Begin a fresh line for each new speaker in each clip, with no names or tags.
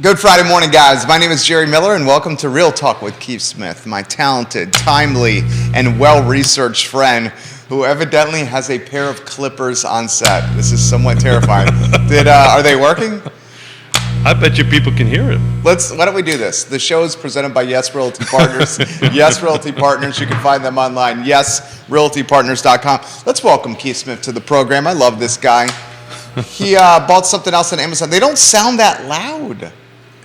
Good Friday morning, guys. My name is Jerry Miller, and welcome to Real Talk with Keith Smith, my talented, timely, and well-researched friend who evidently has a pair of clippers on set. This is somewhat terrifying. Are they working?
I bet you people can hear it.
Why don't we do this? The show is presented by Yes Realty Partners. Yes Realty Partners. You can find them online. YesRealtyPartners.com. Let's welcome Keith Smith to the program. I love this guy. He bought something else on Amazon. They don't sound that loud.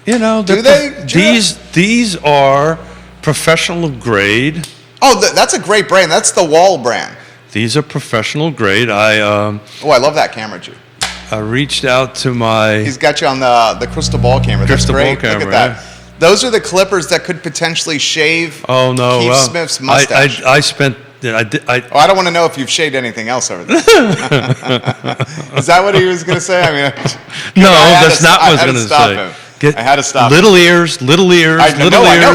You know,
do they?
These are professional grade.
Oh, that's a great brand. That's the Wall brand.
These are professional grade.
I love that camera, Jude.
I reached out to my...
He's got you on the crystal ball camera. That's great.
Crystal ball camera.
Look at that. Yeah. Those are the clippers that could potentially shave Keith Smith's mustache.
I spent... I
don't want to know if you've shaved anything else over there. Is that what he was going to say? I mean,
no, that's not what I was going to say.
I had to stop.
Little ears.
I know.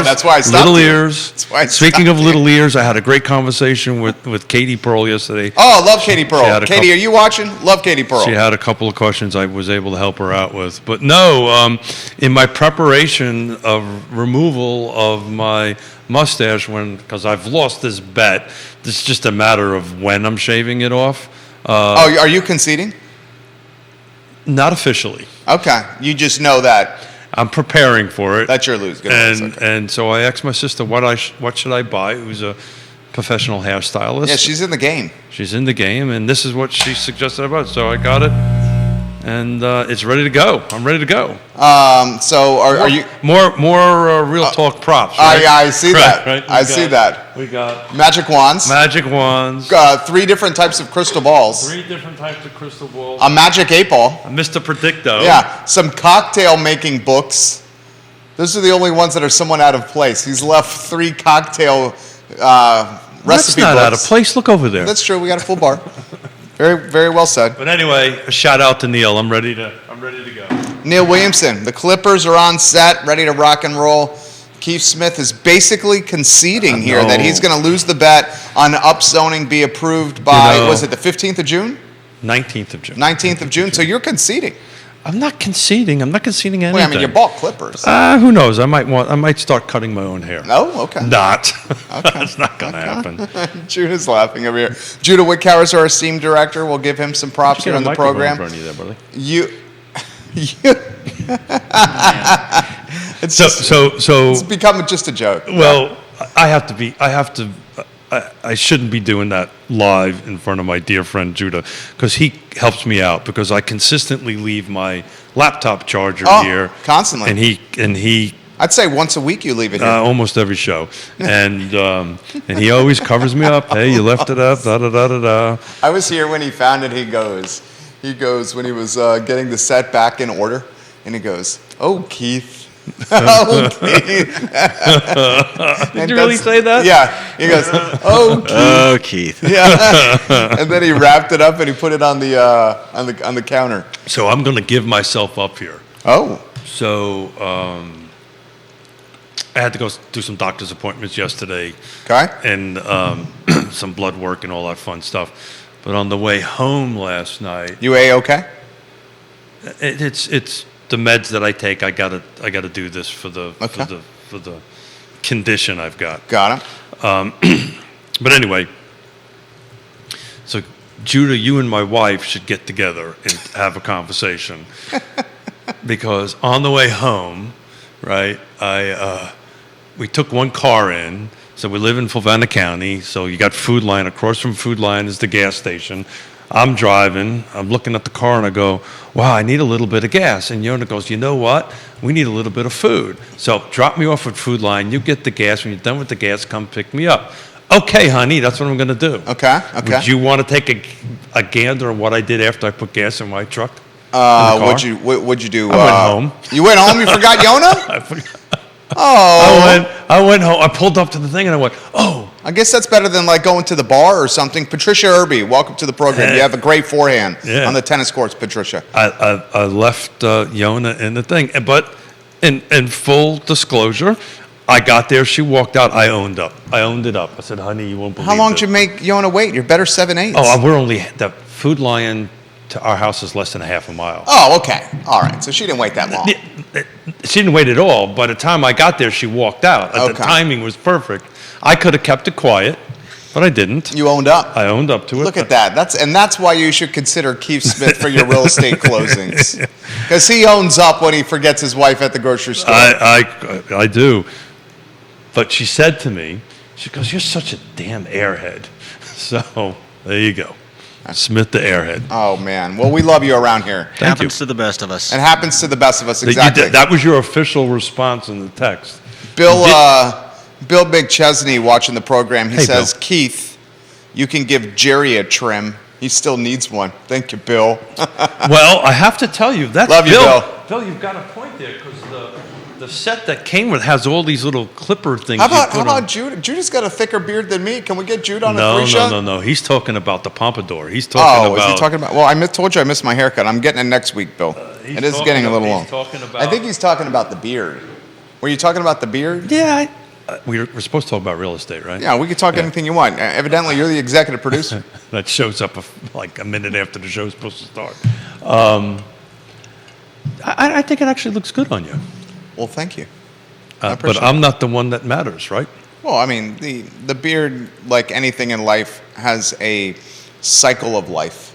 That's why I stopped.
Little ears. Speaking of little ears, I had a great conversation with Katie Pearl yesterday.
Oh, I love Katie Pearl. Katie, are you watching? Love Katie Pearl.
She had a couple of questions I was able to help her out with. But no, in my preparation of removal of my mustache, because I've lost this bet, it's just a matter of when I'm shaving it off.
Are you conceding?
Not officially.
Okay, you just know that.
I'm preparing for it.
That's your lose. Good
and so I asked my sister what should I buy, who's a professional hairstylist.
Yeah, she's in the game.
She's in the game, and this is what she suggested I buy. So I got it, and it's ready to go. I'm ready to go.
So are you
more real talk props? Right?
I see that.
Right?
I see that.
We got
magic wands.
Magic wands.
3 different types of crystal balls.
3 different types of crystal balls.
A magic 8-ball.
Mr. Predicto.
Yeah. Some cocktail making books. Those are the only ones that are somewhat out of place. He's left 3 cocktail recipe books.
That's not out of place. Look over there.
That's true. We got a full bar. Very, very well said.
But anyway, a shout out to Neil. I'm ready to go.
Neil Williamson. The Clippers are on set, ready to rock and roll. Keith Smith is basically conceding here that he's going to lose the bet on upzoning be approved by, was it the 15th of June?
19th of June.
19th of June. So you're conceding.
I'm not conceding. I'm not conceding anything.
Wait, I mean, you bought Clippers.
Who knows? I might start cutting my own hair.
Oh, okay.
Not. Okay. That's not going to happen.
Judah's laughing over here. Judah Wickhauer is our esteemed director. We'll give him some props here on the program. It's become just a joke.
Well, I shouldn't be doing that live in front of my dear friend Judah, because he helps me out, because I consistently leave my laptop charger here
constantly,
and he
I'd say once a week you leave it here.
Almost every show, and he always covers me up. Hey, you left it up. Da da da da da.
I was here when he found it. He goes when he was getting the set back in order, and he goes, "Oh, Keith." Oh, Keith.
Did you really say that?
Yeah. He goes, "Oh, Keith."
Oh, Keith.
Yeah. And then he wrapped it up and he put it on the counter.
So I'm going to give myself up here.
Oh.
So I had to go do some doctor's appointments yesterday.
Okay.
And some blood work and all that fun stuff. But on the way home last night,
you A-okay?
It's the meds that I take. I gotta do this for the condition I've got.
Got it.
But anyway, so Judah, you and my wife should get together and have a conversation, because on the way home, right, we took one car in. So we live in Fulvana County. So you got Food Line. Across from Food Line is the gas station. I'm driving, I'm looking at the car, and I go, wow, I need a little bit of gas. And Yonna goes, you know what? We need a little bit of food. So drop me off at Food Line. You get the gas. When you're done with the gas, come pick me up. Okay, honey, that's what I'm going to do.
Okay.
Would you want to take a gander on what I did after I put gas in my truck?
What'd you do?
I went home.
You went home? You forgot Yonna?
I forgot.
Oh.
I went home. I pulled up to the thing, and I went, oh.
I guess that's better than like going to the bar or something. Patricia Irby, welcome to the program. You have a great forehand on the tennis courts, Patricia.
I left Yonna in the thing, but in full disclosure, I got there. She walked out. I owned up. I owned it up. I said, honey, you won't believe it.
How long did you make Yonna wait? You're better 7/8.
Oh, we're only the Food Lion to our house is less than a half a mile.
Oh, okay. All right. So she didn't wait that long.
She didn't wait at all. By the time I got there, she walked out. The
Okay.
timing was perfect. I could have kept it quiet, but I didn't.
You owned up.
I owned up to it.
Look at that. That's why you should consider Keith Smith for your real estate closings, because he owns up when he forgets his wife at the grocery store.
I do. But she said to me, she goes, "You're such a damn airhead." So there you go. Smith the airhead.
Oh man. Well, we love you around here.
Thank
Happens
you.
to the best of us.
It happens to the best of us. Exactly.
That was your official response in the text.
Bill McChesney watching the program. He
Hey,
says,
Bill.
Keith, you can give Jerry a trim. He still needs one. Thank you, Bill.
Well, I have to tell you, that's
Love you,
Bill.
Bill.
Bill, you've got a point there, because the set that came with has all these little clipper things.
How about Jude? Jude's got a thicker beard than me. Can we get Jude on a free shot?
No. He's talking about the pompadour. He's talking about.
Is he talking about? Well, told you I missed my haircut. I'm getting it next week, Bill.
he's
It is
talking
getting a little
he's
long.
talking about-
I think he's talking about the beard. Were you talking about the beard?
Yeah, we're supposed to talk about real estate, right?
Yeah, we could talk anything you want. Evidently, you're the executive producer.
That shows up like a minute after the show's supposed to start. I think it actually looks good on you.
Well, thank you. I
But
appreciate
I'm not the one that matters, right?
Well, I mean, the beard, like anything in life, has a cycle of life.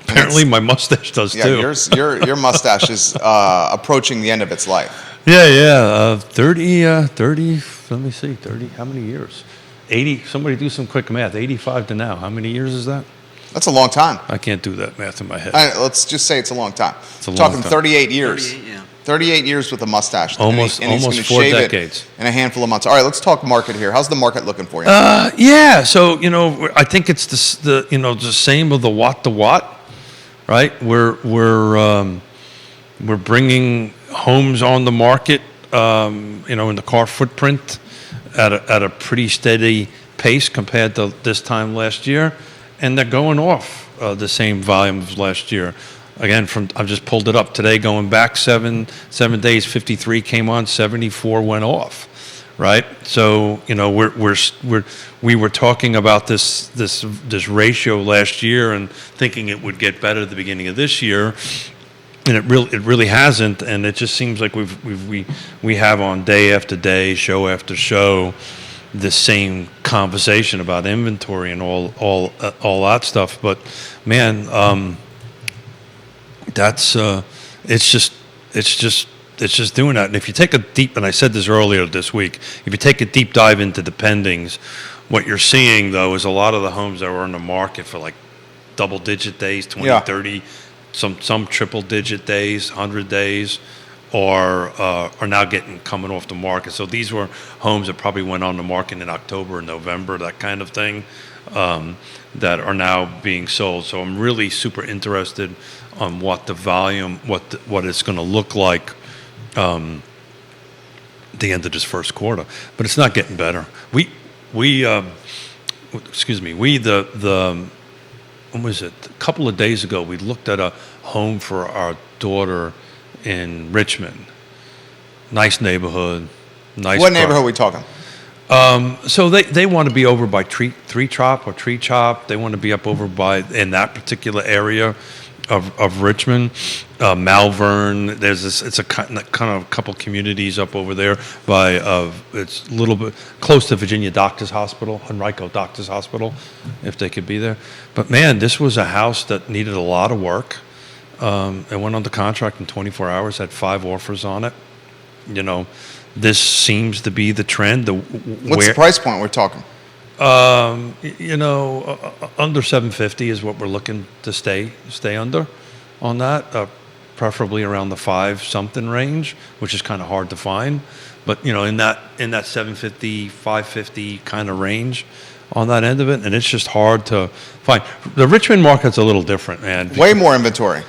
And
Apparently,
it's-
my mustache does
yeah,
too.
your mustache is approaching the end of its life.
Yeah. 30, let me see, 30, how many years? 80, somebody do some quick math. 85 to now. How many years is that?
That's a long time.
I can't do that math in my head.
Let's just say it's a long time.
It's a long
Talking
time.
38 years.
38, yeah.
38 years with a mustache.
Almost
he's gonna
4
shave it
decades.
in a handful of months. All right, let's talk market here. How's the market looking for you?
Yeah, so I think it's the same of the watt to watt, right? We're bringing homes on the market, in the car footprint at a pretty steady pace compared to this time last year, and they're going off the same volume as last year. Again, I've just pulled it up today. Going back seven days, 53 came on, 74 went off, right? So we were talking about this ratio last year and thinking it would get better at the beginning of this year, and it really hasn't. And it just seems like we have on day after day, show after show, the same conversation about inventory and all that stuff. But man. That's it's just doing that. And if you take and I said this earlier this week, if you take a deep dive into the pendings, what you're seeing though is a lot of the homes that were on the market for like double-digit days, 20,
Yeah.
30, some triple-digit days, 100 days, are now coming off the market. So these were homes that probably went on the market in October or November, that kind of thing, that are now being sold. So I'm really super interested on what the volume, what it's going to look like the end of this first quarter. But it's not getting better. When was it? A couple of days ago, we looked at a home for our daughter in Richmond. Nice neighborhood. Nice.
What neighborhood are we talking?
So they want to be over by Tree Chop. They want to be up over in that particular area of Richmond, Malvern. It's a kind of couple communities up over there by it's a little bit close to Virginia Doctors Hospital, Henrico Doctors Hospital, if they could be there. But man, this was a house that needed a lot of work. It went under contract in 24 hours, had 5 offers on it. This seems to be the trend.
What's the price point we're talking?
Under 750 is what we're looking to stay under on that. Preferably around the 5-something range, which is kind of hard to find. But in that 750, 550 kind of range on that end of it, and it's just hard to find. The Richmond market's a little different, man.
Way more inventory.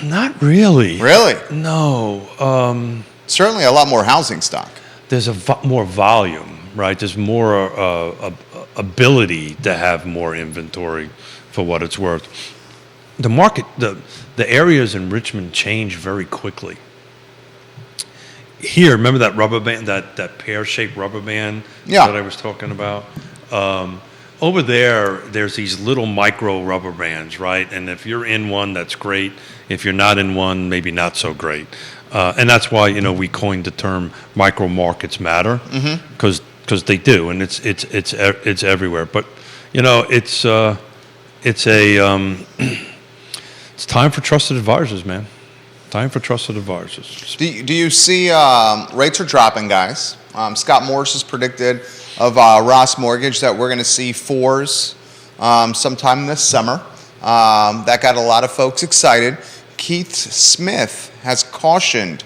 Not really.
Really?
No.
Certainly a lot more housing stock.
There's more volume, right? There's more ability to have more inventory for what it's worth. The market, the areas in Richmond change very quickly. Here, remember that rubber band, that pear-shaped rubber band
Yeah.
that I was talking about? over there's these little micro rubber bands, right? And if you're in one, that's great. If you're not in one, maybe not so great. And that's why, we coined the term micro markets matter, because they do, and it's everywhere. But it's time for trusted advisors, man. Time for trusted advisors.
Do you see rates are dropping, guys? Scott Morris has predicted of Ross Mortgage that we're going to see 4s sometime this summer. That got a lot of folks excited. Keith Smith has cautioned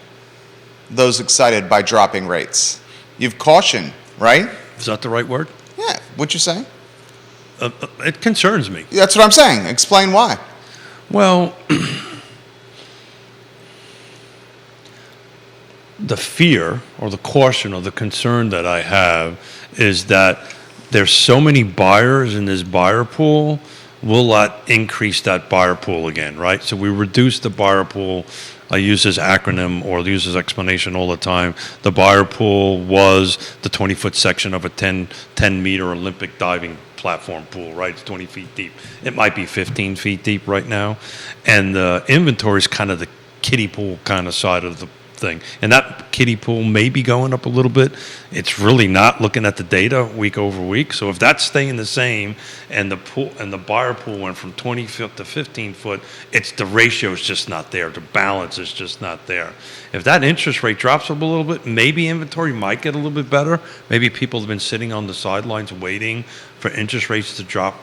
those excited by dropping rates. You've cautioned, right?
Is that the right word?
Yeah. What'd you say?
It concerns me.
That's what I'm saying. Explain why.
Well, the fear or the caution or the concern that I have is that there's so many buyers in this buyer pool, we'll not increase that buyer pool again, right? So we reduce the buyer pool. I use this acronym or use this explanation all the time. The buyer pool was the 20-foot section of a 10-meter Olympic diving platform pool, right? It's 20 feet deep. It might be 15 feet deep right now. And the inventory is kind of the kiddie pool kind of side of the thing. And that kiddie pool may be going up a little bit. It's really not, looking at the data week over week. So if that's staying the same and the pool and the buyer pool went from 20 foot to 15 foot, the ratio is just not there. The balance is just not there. If that interest rate drops up a little bit, maybe inventory might get a little bit better. Maybe people have been sitting on the sidelines waiting for interest rates to drop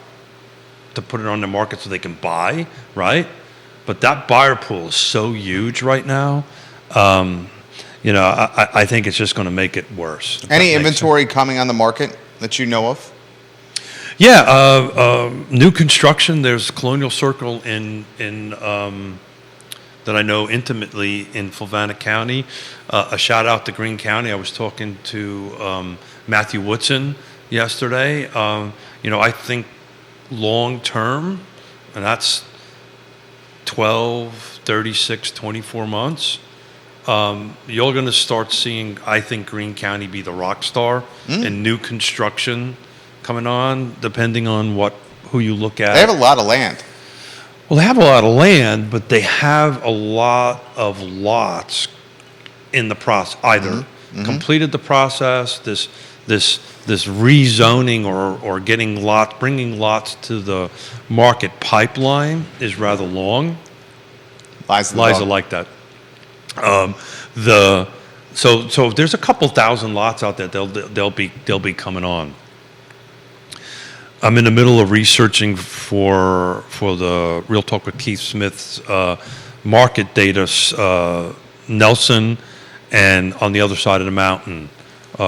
to put it on the market so they can buy, right? But that buyer pool is so huge right now. I think it's just going to make it worse.
Any inventory coming on the market that you know of?
Yeah, new construction. There's Colonial Circle in that I know intimately in Fluvanna County. A shout out to Greene County. I was talking to Matthew Woodson yesterday. I think long term, and that's 12, 36, 24 months. You're going to start seeing, I think, Greene County be the rock star in new construction coming on, depending on who you look at.
They have a lot of land.
Well, they have a lot of land, but they have a lot of lots in the process. Either completed the process, this rezoning or getting bringing lots to the market pipeline is rather long. Liza like that. So there's a couple thousand lots out there. They'll be coming on. I'm in the middle of researching for the Real Talk with Keith Smith's market data, Nelson, and on the other side of the mountain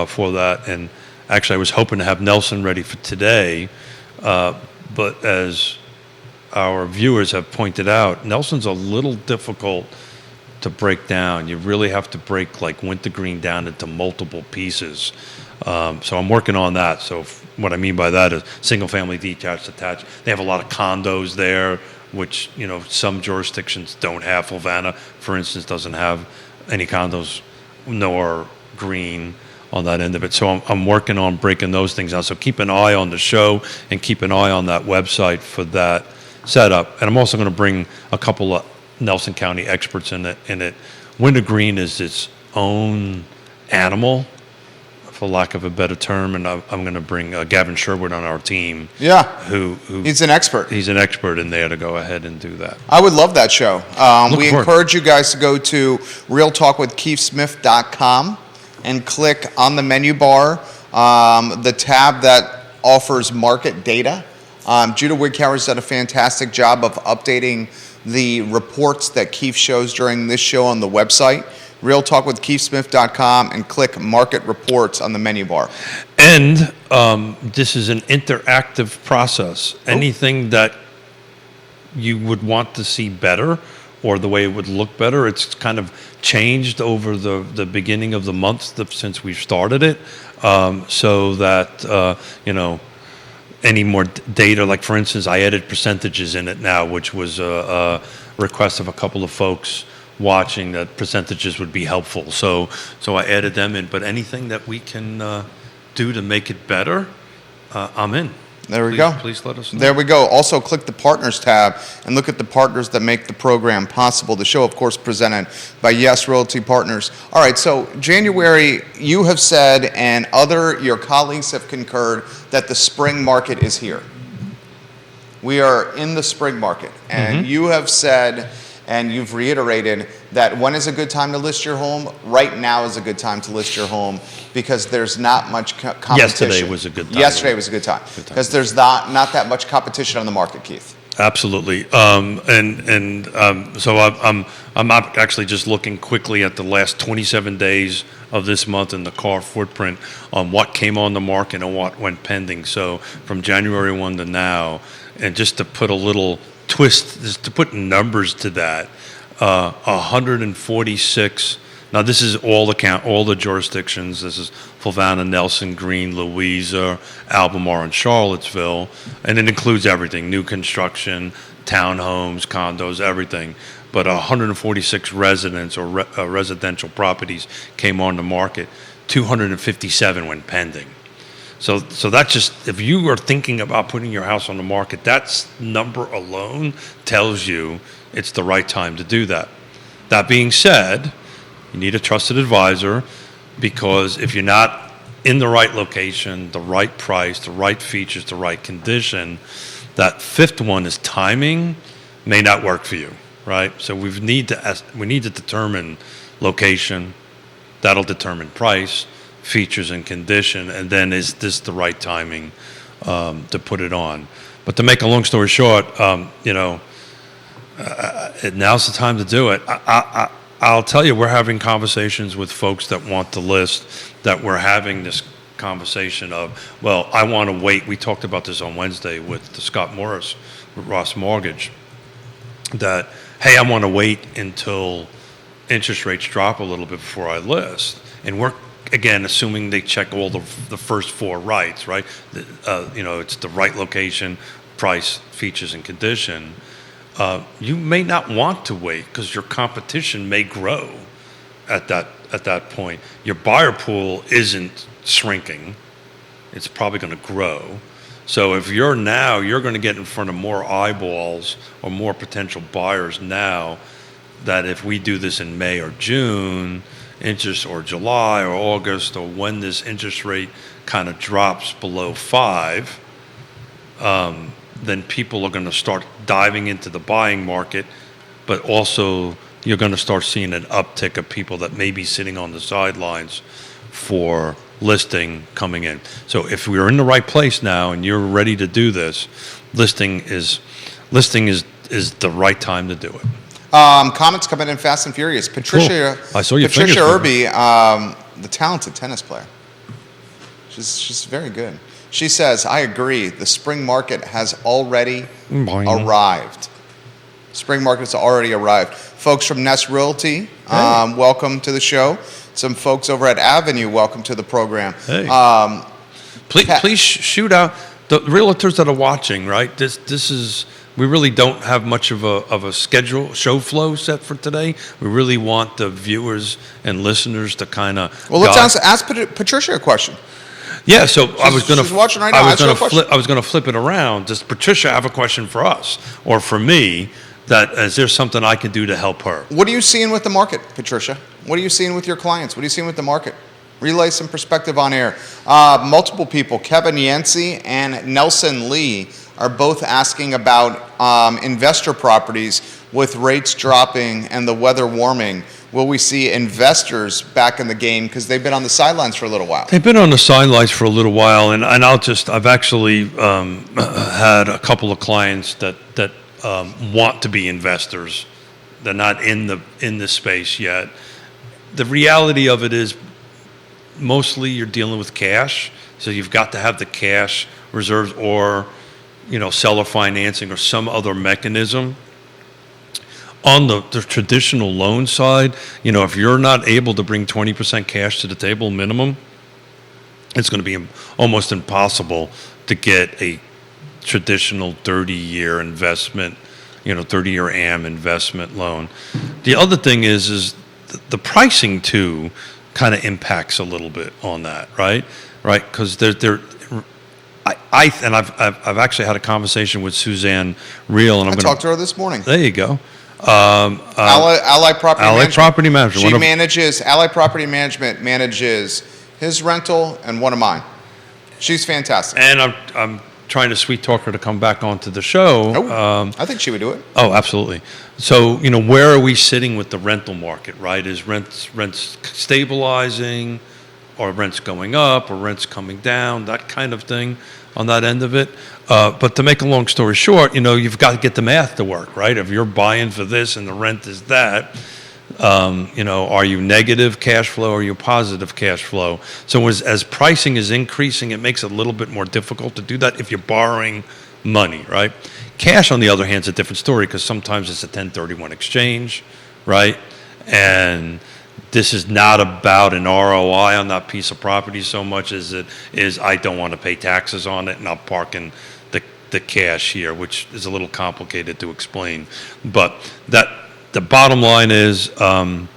for that. And actually, I was hoping to have Nelson ready for today, but as our viewers have pointed out, Nelson's a little difficult to break down. You really have to break like wintergreen down into multiple pieces. So I'm working on that. So what I mean by that is single family, detached, attached. They have a lot of condos there, which some jurisdictions don't have. Fluvanna, for instance, doesn't have any condos nor green on that end of it. So I'm working on breaking those things out. So keep an eye on the show and keep an eye on that website for that setup. And I'm also going to bring a couple of Nelson County experts in it. Wintergreen is its own animal, for lack of a better term, and I'm going to bring Gavin Sherwood on our team. Yeah, who
he's an expert.
He's an expert in there to go ahead and do that.
I would love that show. We encourage you guys to go to realtalkwithkeithsmith.com and click on the menu bar, the tab that offers market data. Judah Wighower's done a fantastic job of updating the reports that Keith shows during this show on the website, realtalkwithkeithsmith.com, and click Market Reports on the menu bar.
And this is an interactive process. Anything that you would want to see better or the way it would look better, it's kind of changed over the beginning of the month since we've started it, so that, any more data, like for instance, I added percentages in it now, which was a request of a couple of folks watching that percentages would be helpful. So I added them in. But anything that we can do to make it better, I'm in.
There we go.
Please let us know.
There we go. Also, click the Partners tab and look at the partners that make the program possible. The show, of course, presented by Yes Realty Partners. All right, so January, you have said, and your colleagues have concurred, that the spring market is here. We are in the spring market, and you have said, and you've reiterated that when is a good time to list your home? Right now is a good time to list your home because there's not much competition.
Yesterday was a good time.
Yesterday was a good time because there's not that much competition on the market, Keith.
Absolutely. So I'm actually just looking quickly at the last 27 days of this month in the car footprint on what came on the market and what went pending. So from January 1 to now, and just to put a little twist, just to put numbers to that, 146. Now this is all the jurisdictions. This is Fluvanna, Nelson, Greene, Louisa, Albemarle, and Charlottesville, and it includes everything: new construction, townhomes, condos, everything. But 146 residents or residential properties came on the market. 257 went pending. So that's just, if you are thinking about putting your house on the market, that number alone tells you it's the right time to do that. That being said, you need a trusted advisor, because if you're not in the right location, the right price, the right features, the right condition, that fifth one is timing may not work for you, right? So we need to determine location. That'll determine price, features, and condition, and then is this the right timing to put it on? But to make a long story short, now's the time to do it. I'll tell you, we're having conversations with folks that want to list, that we're having this conversation of, well, I want to wait. We talked about this on Wednesday with Scott Morris, with Ross Mortgage, that, hey, I want to wait until interest rates drop a little bit before I list. And we're, again, assuming they check all the first four rights, right? It's the right location, price, features, and condition. You may not want to wait because your competition may grow at that point. Your buyer pool isn't shrinking; it's probably going to grow. So if you're going to get in front of more eyeballs or more potential buyers now. That if we do this in May or June, or July or August, or when this interest rate kind of drops below 5, then people are going to start diving into the buying market, but also you're going to start seeing an uptick of people that may be sitting on the sidelines for listing coming in. So if we're in the right place now and you're ready to do this, listing is the right time to do it.
Comments coming in fast and furious. Patricia,
cool. I saw your
Patricia
fingers
Irby, the talented tennis player. She's very good. She says, I agree. The spring market has already arrived. Spring market has already arrived. Folks from Nest Realty, welcome to the show. Some folks over at Avenue, welcome to the program.
Hey. Please shoot out the realtors that are watching, right? This is, we really don't have much of a schedule, show flow set for today. We really want the viewers and listeners to kind of.
Well, let's ask Patricia a question.
Yeah, so
she's watching right now.
I was going to flip it around. Does Patricia have a question for us or for me? That is there something I can do to help her?
What are you seeing with the market, Patricia? What are you seeing with your clients? What are you seeing with the market? Relay some perspective on air. Multiple people, Kevin Yancey and Nelson Lee, are both asking about investor properties with rates dropping and the weather warming. Will we see investors back in the game because they've been on the sidelines for a little while?
They've been on the sidelines for a little while, and I've actually had a couple of clients that want to be investors. They're not in the space yet. The reality of it is mostly you're dealing with cash, so you've got to have the cash reserves or seller financing or some other mechanism. On the traditional loan side, if you're not able to bring 20% cash to the table minimum, it's going to be almost impossible to get a traditional 30-year investment, 30-year AM investment loan. The other thing is the pricing too kind of impacts a little bit on that, right? Right, because I've actually had a conversation with Suzanne Reel, and
I talked to her this morning.
There you go.
Ally Property
Ally
Management.
Property Management.
Ally Property Management manages his rental and one of mine. She's fantastic.
And I'm trying to sweet talk her to come back onto the show.
I think she would do it.
Oh, absolutely. So, where are we sitting with the rental market, right? Is rents stabilizing, or rents going up, or rents coming down, that kind of thing on that end of it. But to make a long story short, you've got to get the math to work, right? If you're buying for this and the rent is that, are you negative cash flow or are you positive cash flow? So as pricing is increasing, it makes it a little bit more difficult to do that if you're borrowing money, right? Cash, on the other hand, is a different story because sometimes it's a 1031 exchange, right? And this is not about an ROI on that piece of property so much as it is I don't want to pay taxes on it and I'm parking the cash here, which is a little complicated to explain. But the bottom line is I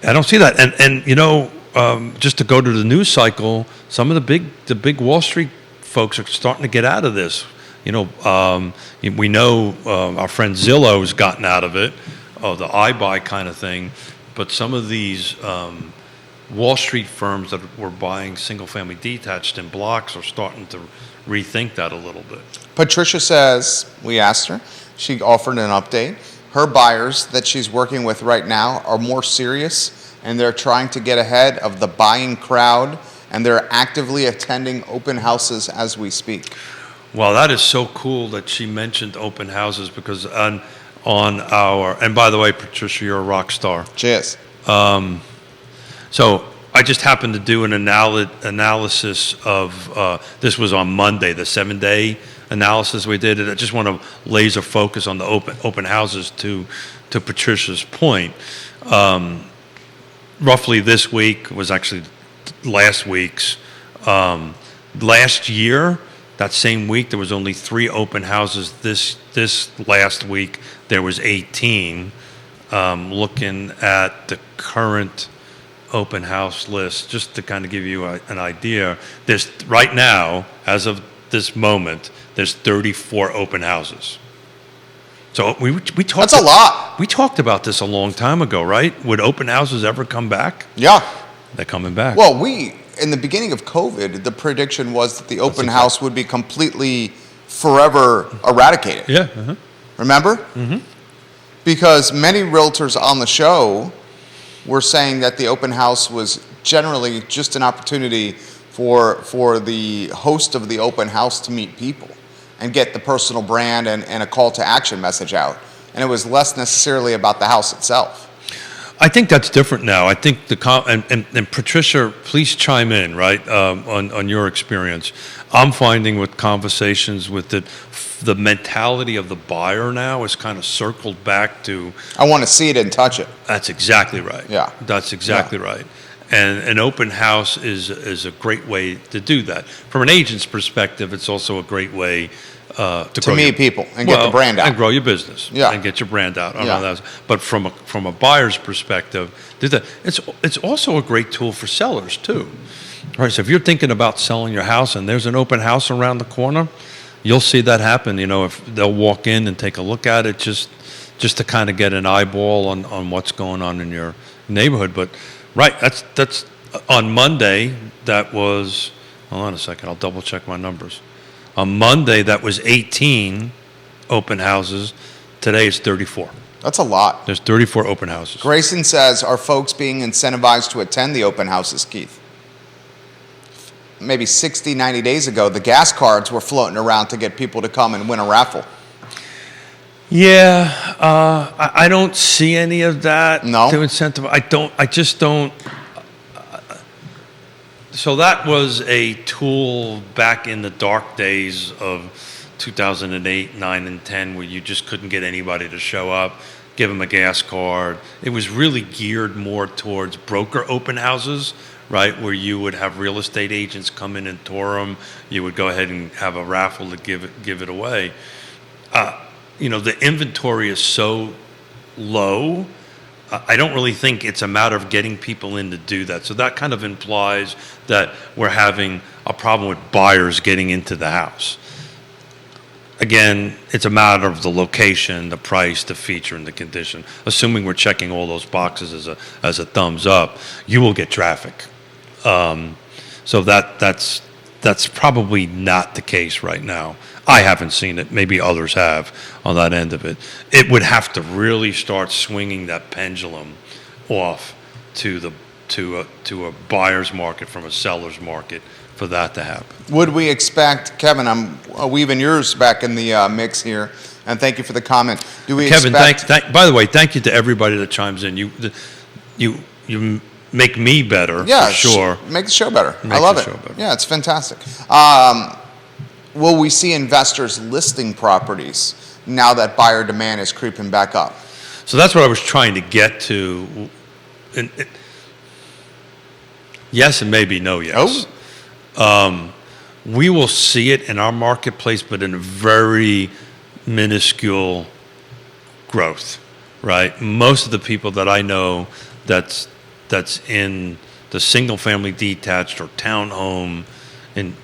don't see that. And just to go to the news cycle, some of the big Wall Street folks are starting to get out of this. We know our friend Zillow's gotten out of it, the iBuy kind of thing. But some of these Wall Street firms that were buying single-family detached in blocks are starting to rethink that a little bit.
Patricia says, we asked her, she offered an update. Her buyers that she's working with right now are more serious, and they're trying to get ahead of the buying crowd, and they're actively attending open houses as we speak.
Well, that is so cool that she mentioned open houses because on our, and by the way, Patricia, you're a rock star.
Cheers.
So I just happened to do an analysis of, this was on Monday, the 7-day analysis we did. And I just want to laser focus on the open houses to Patricia's point. Roughly this week was actually last week's. Last year, that same week, there was only 3 open houses. This last week, there was 18. Looking at the current open house list, just to kind of give you an idea, there's right now, as of this moment, there's 34 open houses. So we talked.
That's a lot.
We talked about this a long time ago, right? Would open houses ever come back?
Yeah.
They're coming back.
Well, in the beginning of COVID, the prediction was that the open house would be completely forever eradicated.
Yeah. Uh-huh.
Remember? Mm-hmm. Because many realtors on the show were saying that the open house was generally just an opportunity for the host of the open house to meet people and get the personal brand and a call to action message out. And it was less necessarily about the house itself.
I think that's different now. I think and Patricia, please chime in, right, on your experience. I'm finding with conversations with the mentality of the buyer now is kind of circled back to,
I want to see it and touch it.
That's exactly right.
Yeah.
That's exactly right. And an open house is a great way to do that. From an agent's perspective, it's also a great way to
meet people and get the brand out
and grow your business.
Yeah.
And get your brand out.
Yeah.
But from a buyer's perspective, it's also a great tool for sellers too. Right. So if you're thinking about selling your house and there's an open house around the corner, you'll see that happen. If they'll walk in and take a look at it, just to kind of get an eyeball on what's going on in your neighborhood. But right, that's on Monday. That was, hold on a second, I'll double check my numbers. On Monday, that was 18 open houses. Today it's 34.
That's a lot.
There's 34 open houses.
Grayson says, are folks being incentivized to attend the open houses, Keith? Maybe 60, 90 days ago, the gas cards were floating around to get people to come and win a raffle.
Yeah, I don't see any of that.
No?
To incentivize. I just don't. So that was a tool back in the dark days of 2008, 9, and 10 where you just couldn't get anybody to show up, give them a gas card. It was really geared more towards broker open houses, right, where you would have real estate agents come in and tour them. You would go ahead and have a raffle to give it away. The inventory is so low. I don't really think it's a matter of getting people in to do that. So that kind of implies that we're having a problem with buyers getting into the house. Again, it's a matter of the location, the price, the feature, and the condition. Assuming we're checking all those boxes as a thumbs up, you will get traffic. So that's probably not the case right now. I haven't seen it. Maybe others have on that end of it. It would have to really start swinging that pendulum off to a buyer's market from a seller's market for that to happen.
Would we expect, Kevin, I'm weaving yours back in the mix here, and thank you for the comment. Do we
Kevin,
expect...
by the way, thank you to everybody that chimes in. You make me better, for sure.
Make the show better.
Make
I love
the
it.
show better.
Yeah, it's fantastic. Will we see investors listing properties now that buyer demand is creeping back up?
So that's what I was trying to get to. Yes and maybe no yes.
Oh.
We will see it in our marketplace, but in a very minuscule growth, right? Most of the people that I know that's in the single-family detached or townhome and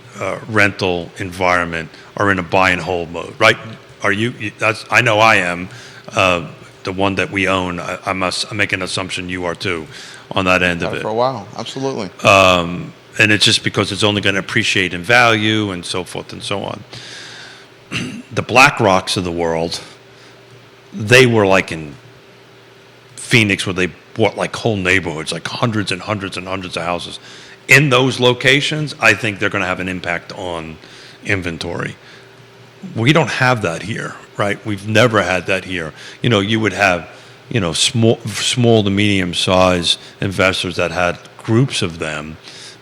rental environment are in a buy and hold mode, right? Are you? I know I am. The one that we own, I make an assumption you are too, on that end of it.
For a while, absolutely.
And it's just because it's only going to appreciate in value and so forth and so on. The BlackRocks of the world, they were like in Phoenix where they bought like whole neighborhoods, like hundreds and hundreds and hundreds of houses. In those locations, I think they're going to have an impact on inventory. We don't have that here, right? We've never had that here. You would have, small to medium size investors that had groups of them,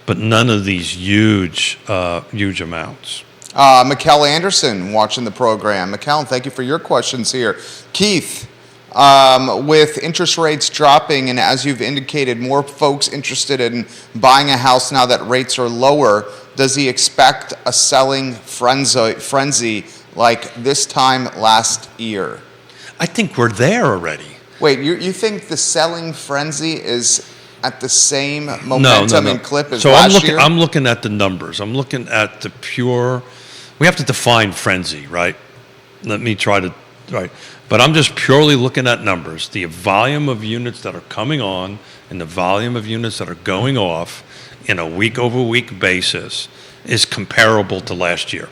but none of these huge amounts.
Mikkel Anderson watching the program. Mikkel, thank you for your questions here. Keith, with interest rates dropping and as you've indicated, more folks interested in buying a house now that rates are lower, does he expect a selling frenzy like this time last year?
I think we're there already.
Wait, you think the selling frenzy is at the same momentum and clip as last year?
I'm looking at the numbers. I'm looking at the pure. We have to define frenzy, right? Let me try to, right? But I'm just purely looking at numbers. The volume of units that are coming on and the volume of units that are going off in a week-over-week basis is comparable to last year.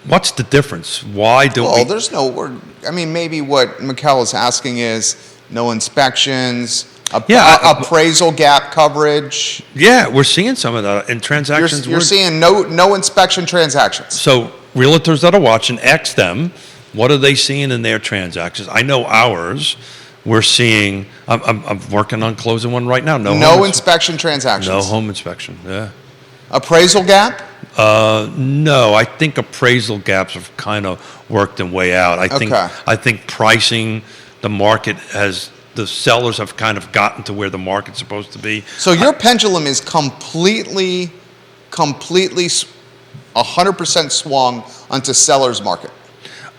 What's the difference? Why don't we...
there's no... maybe what Mikkel is asking is no inspections, appraisal gap coverage.
Yeah, we're seeing some of that in transactions.
You're seeing no inspection transactions.
So realtors that are watching, ask them, what are they seeing in their transactions? I know ours, we're seeing... I'm working on closing one right now.
No inspection transactions.
No home inspection, yeah.
Appraisal gap?
No, I think appraisal gaps have kind of worked their way out. I think pricing, the market the sellers have kind of gotten to where the market's supposed to be.
So your pendulum is completely 100% swung onto seller's market.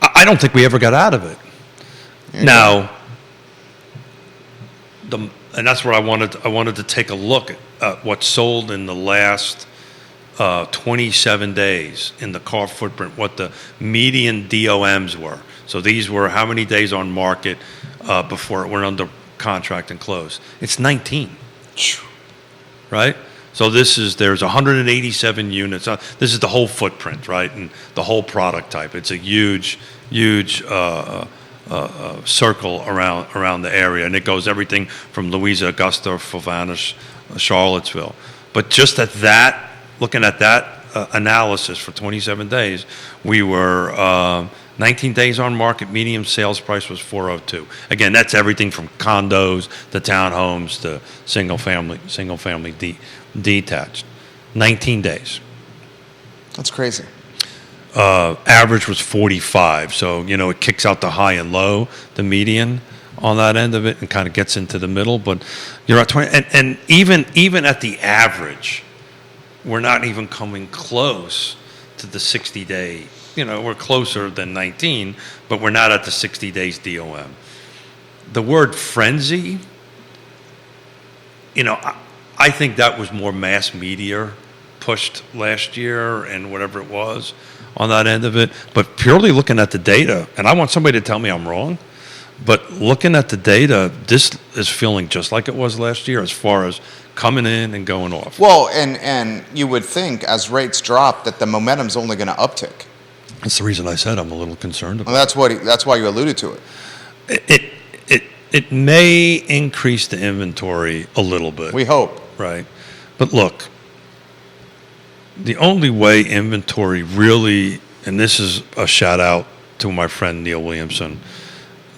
I don't think we ever got out of it. Now, and that's what I wanted to take a look at what sold in the last 27 days in the car footprint, what the median DOMs were. So these were how many days on market before it went under contract and closed. It's 19, right? So there's 187 units. This is the whole footprint, right? And the whole product type. It's a huge circle around the area. And it goes everything from Louisa, Augusta, Fluvanna, Charlottesville. But just looking at that analysis for 27 days, we were 19 days on market, median sales price was $402. Again, that's everything from condos to townhomes to single family detached. 19 days.
That's crazy.
Average was 45, so it kicks out the high and low, the median on that end of it, and kind of gets into the middle. But you're at 20, and even at the average, we're not even coming close to the 60-day. We're closer than 19, but we're not at the 60 days DOM. the word frenzy, I think that was more mass media pushed last year and whatever it was on that end of it. But purely looking at the data, and I want somebody to tell me I'm wrong, but looking at the data, this is feeling just like it was last year as far as coming in and going off.
Well, and you would think as rates drop that the momentum's only going to uptick.
That's the reason I said I'm a little concerned about
Well, that's why you alluded to it.
it may increase the inventory a little bit.
We hope.
Right. But look, the only way inventory really, and this is a shout out to my friend Neil Williamson,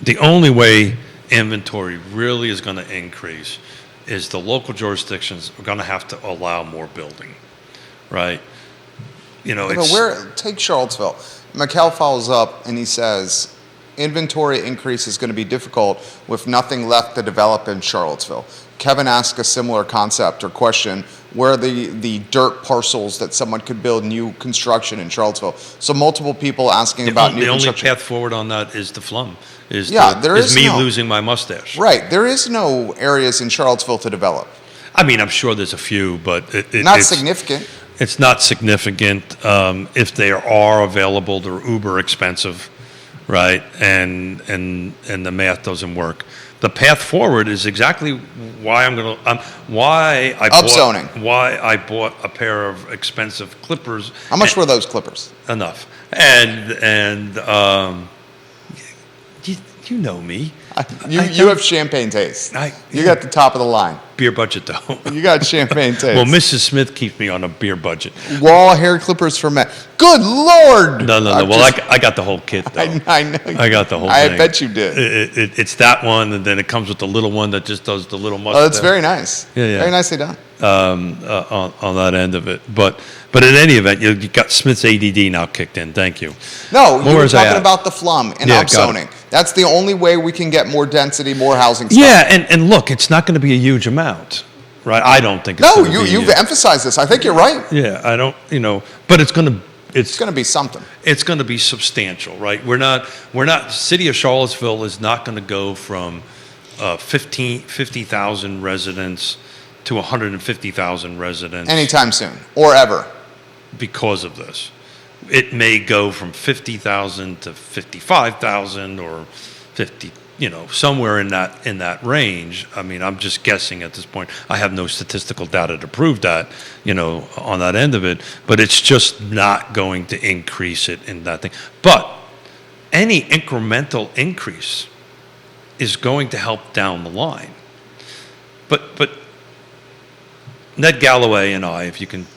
the only way inventory really is going to increase is the local jurisdictions are going to have to allow more building, right?
Take Charlottesville. McHale follows up and he says, inventory increase is going to be difficult with nothing left to develop in Charlottesville. Kevin asked a similar concept or question, where are the dirt parcels that someone could build new construction in Charlottesville? So multiple people asking about new construction.
The only path forward on that is the flum. Is losing my mustache.
Right. There is no areas in Charlottesville to develop.
I mean, I'm sure there's a few, but
it's significant.
It's not significant. If they are available, they're uber expensive, right? And the math doesn't work. The path forward is exactly why why I bought a pair of expensive clippers.
How much were those clippers?
Enough. And you know me.
You have champagne taste. You got the top of the line.
Beer budget, though.
You got champagne taste.
Well, Mrs. Smith keeps me on a beer budget.
Wall hair clippers for men. Good Lord!
No. Well, I got the whole kit, though.
I know.
I got the whole thing.
I bet you did.
It's that one, and then it comes with the little one that just does the little mustache.
Oh, that's very nice.
Yeah.
Very nicely done.
On that end of it. But in any event, you got Smith's ADD now kicked in. Thank you.
No, you were talking about the flum and upzoning. That's the only way we can get more density, more housing stock.
Yeah, and look, it's not going to be a huge amount, right? I don't think it's going to be.
You've emphasized this. I think you're right.
Yeah, I don't, but it's going to
be something.
It's going to be substantial, right? We're not City of Charlottesville is not going to go from 50,000 residents to 150,000 residents
anytime soon or ever
because of this. It may go from 50,000 to 55,000 or 50, somewhere in that range. I mean, I'm just guessing at this point. I have no statistical data to prove that, on that end of it, but it's just not going to increase it in that thing. But any incremental increase is going to help down the line. But Ned Galloway and I, if you can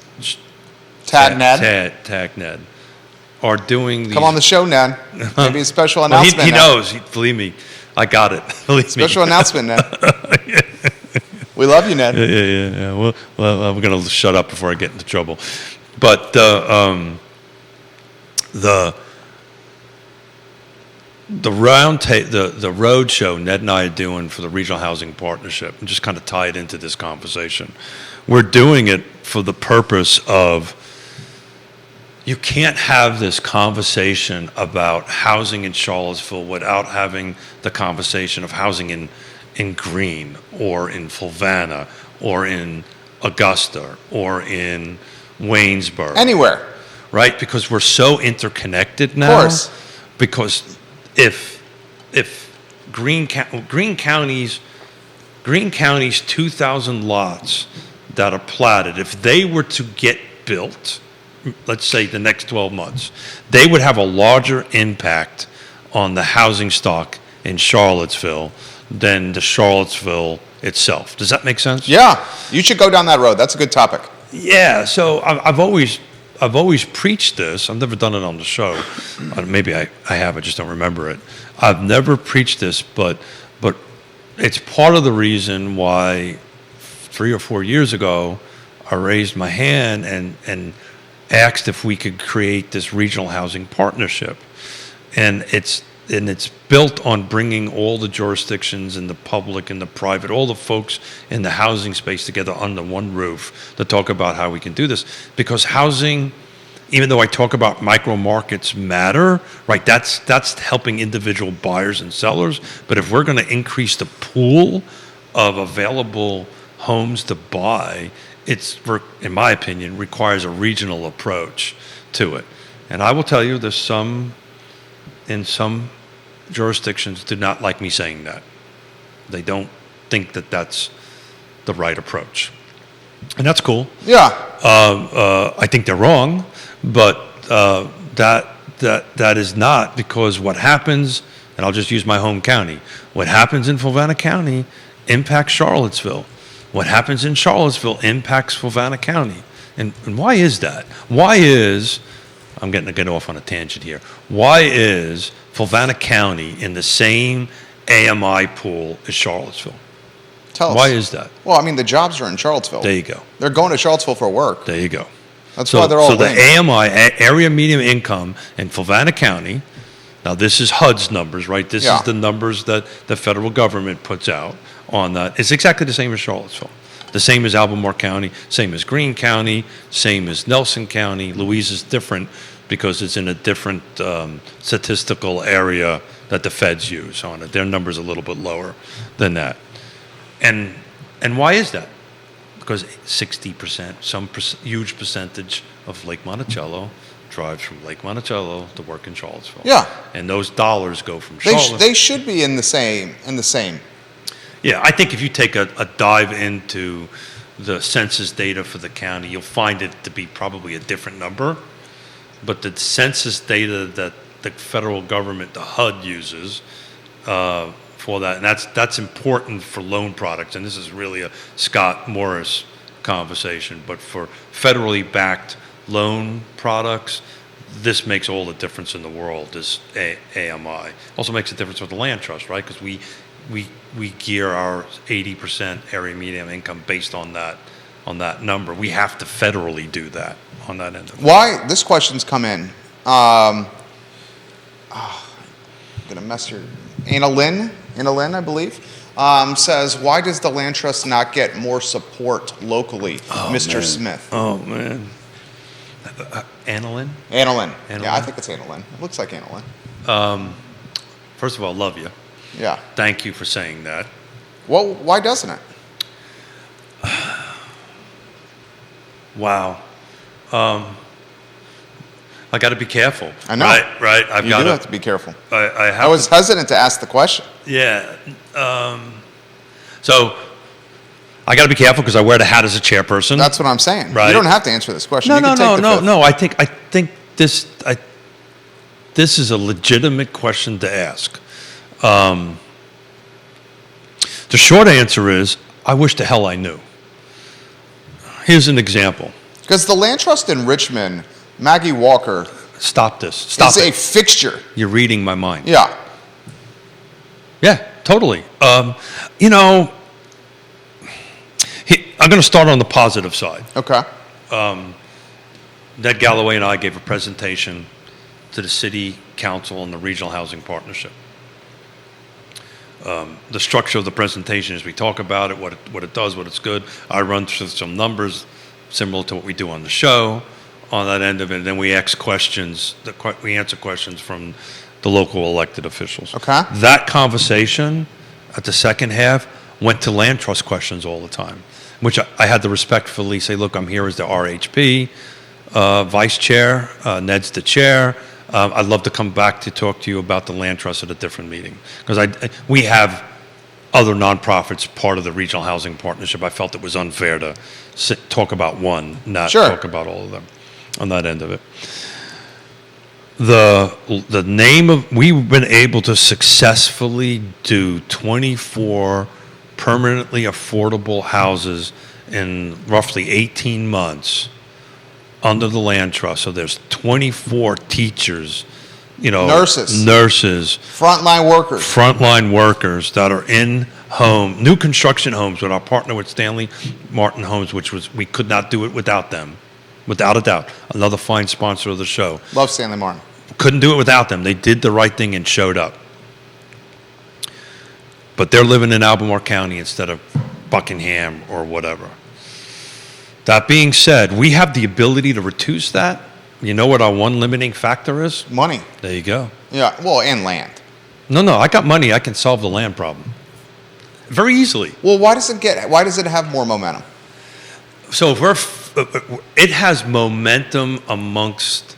tag
Ned, are doing these.
Come on the show, Ned. Maybe a special announcement.
He knows. Believe me, I got it.
Special announcement, Ned. We love you, Ned.
Yeah. Well, I'm going to shut up before I get into trouble. But the road show Ned and I are doing for the Regional Housing Partnership, and just kind of tie it into this conversation. We're doing it for the purpose of, you can't have this conversation about housing in Charlottesville without having the conversation of housing in Greene or in Fulvana or in Augusta or in Waynesboro.
Anywhere.
Right? Because we're so interconnected now.
Of course.
Because if Greene County's 2,000 lots that are platted, if they were to get built, let's say the next 12 months, they would have a larger impact on the housing stock in Charlottesville than the Charlottesville itself. Does that make sense?
Yeah, you should go down that road. That's a good topic.
Yeah, so I've always preached this. I've never done it on the show. Maybe I have, I just don't remember it. I've never preached this, but it's part of the reason why 3 or 4 years ago I raised my hand and asked if we could create this regional housing partnership. And it's built on bringing all the jurisdictions and the public and the private, all the folks in the housing space together under one roof to talk about how we can do this. Because housing even though I talk about micro markets matter, right? That's helping individual buyers and sellers. But if we're going to increase the pool of available homes to buy, in my opinion, requires a regional approach to it. And I will tell you, in some jurisdictions do not like me saying that. They don't think that that's the right approach. And that's cool.
Yeah.
I think they're wrong, but that is not, because what happens, and I'll just use my home county, what happens in Fluvanna County impacts Charlottesville. What happens in Charlottesville impacts Fluvanna County. And why is that? I'm getting to get off on a tangent here. Why is Fluvanna County in the same AMI pool as Charlottesville?
Tell us.
Why is that?
Well, I mean, the jobs are in Charlottesville.
There you go.
They're going to Charlottesville for work.
There you go.
That's why they're all
So the
linked.
AMI, area median income in Fluvanna County, now this is HUD's numbers, right? This is the numbers that the federal government puts out on that. It's exactly the same as Charlottesville. The same as Albemarle County, same as Greene County, same as Nelson County. Louise is different because it's in a different statistical area that the feds use on it. Their number's a little bit lower than that. And why is that? Because 60%, huge percentage of Lake Monticello drives from Lake Monticello to work in Charlottesville.
Yeah.
And those dollars go from Charlottesville.
They should be in the same.
Yeah, I think if you take a dive into the census data for the county, you'll find it to be probably a different number. But the census data that the federal government, the HUD, uses for that, and that's important for loan products. And this is really a Scott Morris conversation. But for federally backed loan products, this makes all the difference in the world, this AMI. Also makes a difference with the land trust, right? Because we gear our 80% area median income based on that number. We have to federally do that on that end of it.
Why? This question's come in. I'm gonna mess your Anna Lynn, I believe, says, why does the land trust not get more support locally, Mr.
Man.
Smith?
Oh man, Anna Lynn?
Anna Lynn.
Anna
Yeah, I
Lynn?
think it's Anna Lynn. It looks like Anna Lynn.
First of all, love you.
Yeah.
Thank you for saying that.
Well, why doesn't it?
Wow. I got to be careful.
I know.
Right.
You do have to be careful.
I
I was hesitant to ask the question.
Yeah. So I got to be careful because I wear the hat as a chairperson.
That's what I'm saying.
Right.
You don't have to answer this question.
No,
You can take the fifth.
no. I think this is a legitimate question to ask. The short answer is, I wish the hell I knew. Here's an example.
Because the land trust in Richmond, Maggie Walker,
Stop this. Stop
is
it.
a fixture.
You're reading my mind.
Yeah.
Yeah, totally. I'm going to start on the positive side.
Okay.
Ned Galloway and I gave a presentation to the city council and the regional housing partnership. The structure of the presentation is we talk about it, what it does, what it's good. I run through some numbers similar to what we do on the show on that end of it. And then we ask questions, we answer questions from the local elected officials.
Okay.
That conversation at the second half went to land trust questions all the time, which I had to respectfully say, look, I'm here as the RHP vice chair. Ned's the chair. I'd love to come back to talk to you about the land trust at a different meeting because we have other nonprofits part of the regional housing partnership. I felt it was unfair to talk about one, not talk about all of them on that end of it. The name of, we've been able to successfully do 24 permanently affordable houses in roughly 18 months under the land trust. So there's 24 teachers, nurses, frontline workers that are in new construction homes with our partner with Stanley Martin Homes, we could not do it without them, without a doubt. Another fine sponsor of the show.
Love Stanley Martin.
Couldn't do it without them. They did the right thing and showed up. But they're living in Albemarle County instead of Buckingham or whatever. That being said, we have the ability to reduce that You know what our one limiting factor is?
Money.
There you go.
Yeah. Well, and land.
No, I got money. I can solve the land problem very easily.
Well, why does it have more momentum?
So it has momentum amongst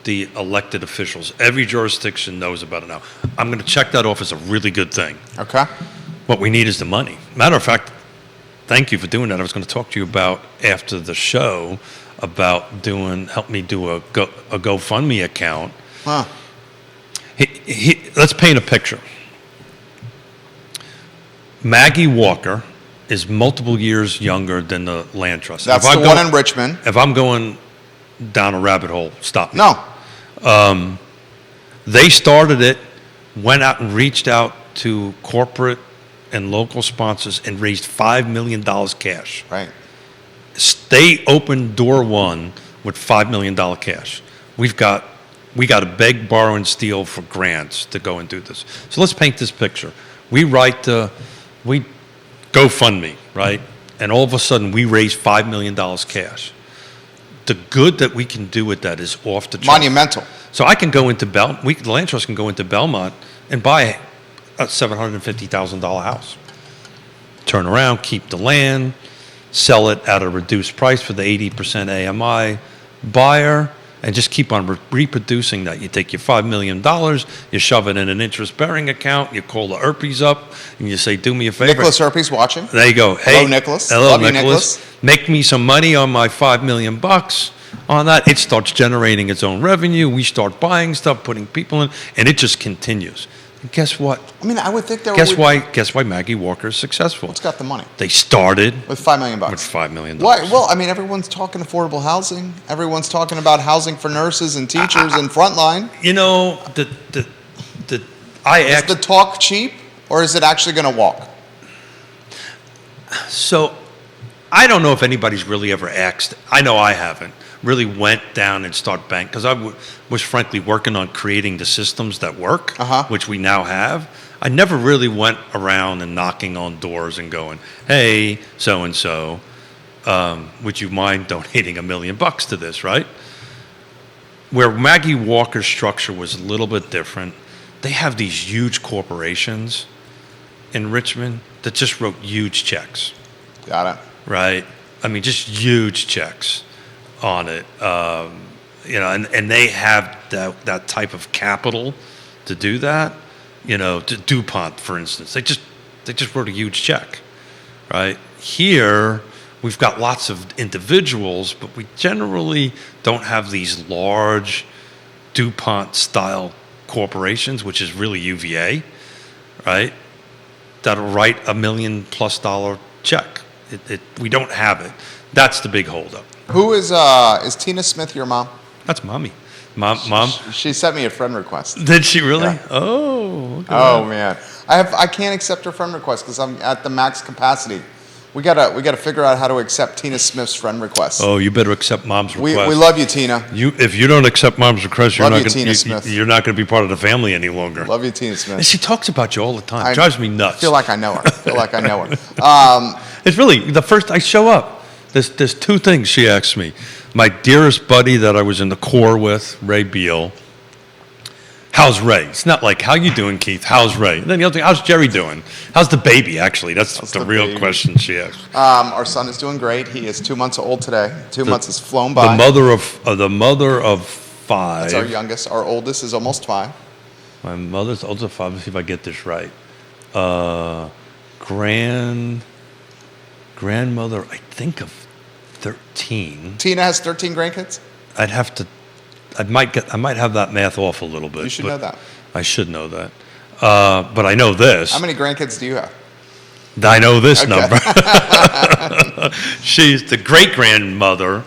the elected officials. Every jurisdiction knows about it now. I'm going to check that off as a really good thing.
Okay.
What we need is the money. Matter of fact, thank you for doing that. I was going to talk to you about after the show about help me do a GoFundMe account.
Huh.
Let's paint a picture. Maggie Walker is multiple years younger than the land trust.
That's the one in Richmond.
If I'm going down a rabbit hole, stop me.
No.
They started it, went out and reached out to corporate and local sponsors and raised $5 million cash.
Right.
They opened door one with $5 million cash. We got to beg, borrow, and steal for grants to go and do this. So let's paint this picture. We GoFundMe, right? And all of a sudden, we raise $5 million cash. The good that we can do with that is off the chart.
Monumental.
So I can go into the land trust can go into Belmont and buy a $750,000 house. Turn around, keep the land, sell it at a reduced price for the 80% AMI buyer, and just keep on reproducing that. You take your $5 million, you shove it in an interest-bearing account, you call the Erpies up, and you say, do me a favor.
Nicholas Erpies watching.
There you go.
Hello,
Hey,
Nicholas.
Hello,
Love you,
Nicholas. Make me some money on my $5 million on that. It starts generating its own revenue. We start buying stuff, putting people in, and it just continues. And guess what?
I mean, I would think there
Guess why Maggie Walker is successful?
It's got the money.
They started
With $5 million.
with $5 million.
Why? Well, I mean, everyone's talking affordable housing. Everyone's talking about housing for nurses and teachers and frontline.
You know,
Is the talk cheap, or is it actually going to walk?
So I don't know if anybody's really ever asked. I know I haven't really went down and start bank because I was frankly working on creating the systems that work, which we now have. I never really went around and knocking on doors and going, "Hey, so and so, would you mind donating $1 million to this?" Right? Where Maggie Walker's structure was a little bit different. They have these huge corporations in Richmond that just wrote huge checks.
Got it.
Right? I mean, just huge checks on it. You know, and they have that type of capital to do that. You know, to DuPont, for instance, they just wrote a huge check, right? Here, we've got lots of individuals, but we generally don't have these large DuPont-style corporations, which is really UVA, right? That'll write $1 million+ check. We don't have it. That's the big holdup.
Who is Tina Smith your mom?
That's mommy. Mom.
She sent me a friend request.
Did she really?
Yeah.
Oh. Okay.
Oh man, I can't accept her friend request because I'm at the max capacity. We gotta figure out how to accept Tina Smith's friend request.
Oh, you better accept mom's request.
We love you, Tina.
If you don't accept mom's request, you're
Love
not
you,
going
Tina Smith.
you're not going to be part of the family any longer.
Love you, Tina Smith.
And she talks about you all the time. Drives me nuts.
I feel like I know her.
It's really the first I show up. There's two things she asks me. My dearest buddy that I was in the Corps with, Ray Beal. How's Ray? It's not like, how you doing, Keith? How's Ray? And then the other thing, how's Jerry doing? How's the baby, actually? That's the real
baby?
question she asks.
Our son is doing great. He is 2 months old today. 2 months has flown by.
The mother of five.
That's our youngest. Our oldest is almost 5.
My mother's oldest of 5. Let's see if I get this right. Grandmother, I think of 13.
Tina has 13 grandkids?
I might have that math off a little bit.
You should know that.
I should know that. But I know this.
How many grandkids do you have?
I know this number. She's the great-grandmother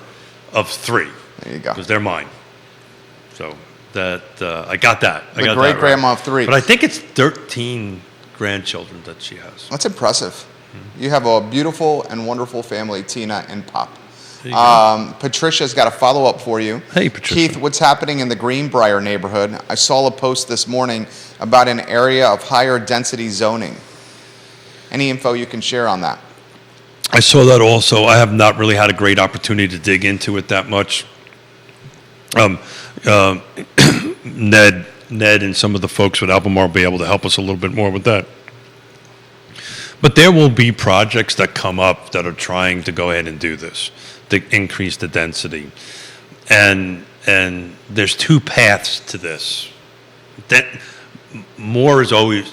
of 3.
There you go.
Because they're mine. So that I got that. I got that
great-grandma
right.
of 3.
But I think it's 13 grandchildren that she has.
That's impressive. You have a beautiful and wonderful family, Tina and Pop. Patricia's got a follow-up for you.
Hey, Patricia.
Keith, what's happening in the Greenbrier neighborhood? I saw a post this morning about an area of higher density zoning. Any info you can share on that?
I saw that also. I have not really had a great opportunity to dig into it that much. Um, um, Ned and some of the folks with Albemarle will be able to help us a little bit more with that. But there will be projects that come up that are trying to go ahead and do this, to increase the density. And there's two paths to this. That more is always,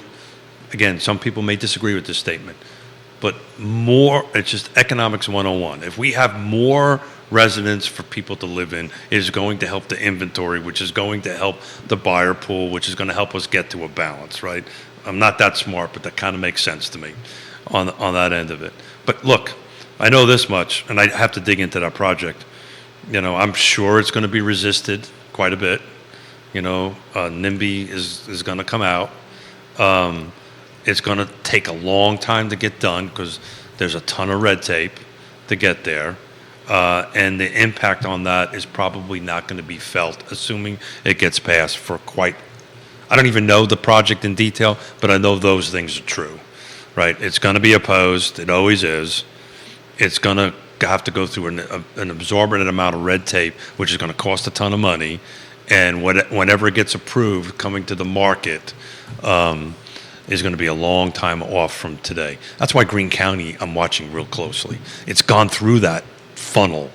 again, some people may disagree with this statement, but more, it's just economics 101. If we have more residents for people to live in, it is going to help the inventory, which is going to help the buyer pool, which is going to help us get to a balance, right? I'm not that smart, but that kind of makes sense to me on that end of it. But look, I know this much, and I have to dig into that project. You know, I'm sure it's going to be resisted quite a bit. You know, NIMBY is going to come out. It's going to take a long time to get done because there's a ton of red tape to get there. And the impact on that is probably not going to be felt, assuming it gets passed for quite, I don't even know the project in detail, but I know those things are true, right? It's going to be opposed. It always is. It's going to have to go through an absorbent amount of red tape, which is going to cost a ton of money. And whenever it gets approved, coming to the market is going to be a long time off from today. That's why Greene County, I'm watching real closely. It's gone through that funnel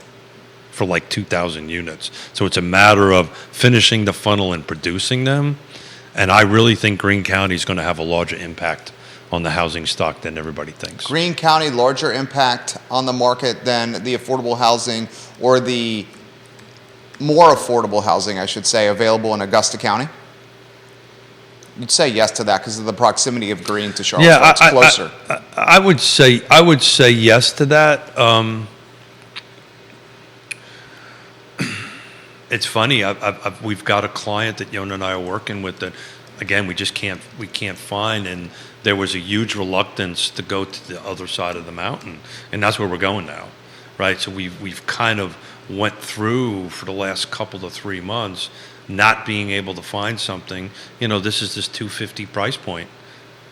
for like 2,000 units. So it's a matter of finishing the funnel and producing them. And I really think Greene County is going to have a larger impact on the housing stock than everybody thinks.
Greene County, larger impact on the market than the affordable housing or the more affordable housing, I should say, available in Augusta County? You'd say yes to that because of the proximity of Greene to Charlottesville.
Yeah,
It's closer.
I would say yes to that. It's funny. We've got a client that Yonna and I are working with that, again, we can't find, and there was a huge reluctance to go to the other side of the mountain, and that's where we're going now, right? So we've kind of went through for the last couple to 3 months, not being able to find something. You know, this is this 250 price point.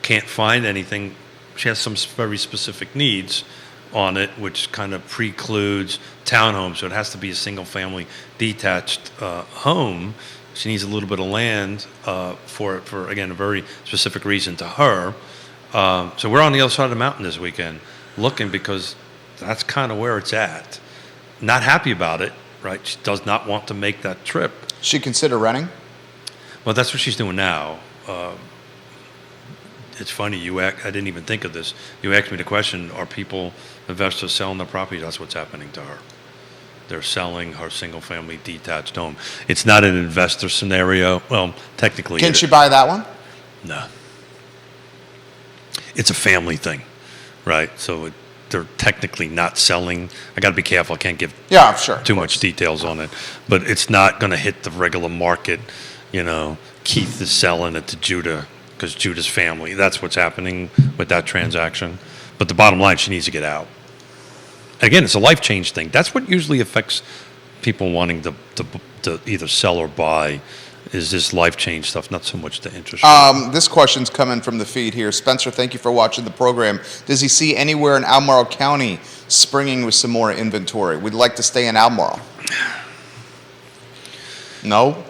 Can't find anything. She has some very specific needs on it, which kind of precludes townhomes. So it has to be a single family detached home. She needs a little bit of land for again, a very specific reason to her. So we're on the other side of the mountain this weekend looking because that's kind of where it's at. Not happy about it, right? She does not want to make that trip.
She consider renting?
Well, that's what she's doing now. It's funny, I didn't even think of this. You asked me the question, are people, investors selling their property? That's what's happening to her. They're selling her single-family detached home. It's not an investor scenario. Well, technically.
Can she buy that one?
No. It's a family thing, right? So they're technically not selling. I got to be careful. I can't give too much details on it. But it's not going to hit the regular market. You know, Keith is selling it to Judah because Judah's family. That's what's happening with that transaction. But the bottom line, she needs to get out. Again, it's a life change thing. That's what usually affects people wanting to either sell or buy, is this life change stuff, not so much the interest rate.
This question's coming from the feed here. Spencer, thank you for watching the program. Does he see anywhere in Albemarle County springing with some more inventory? We'd like to stay in Albemarle. No?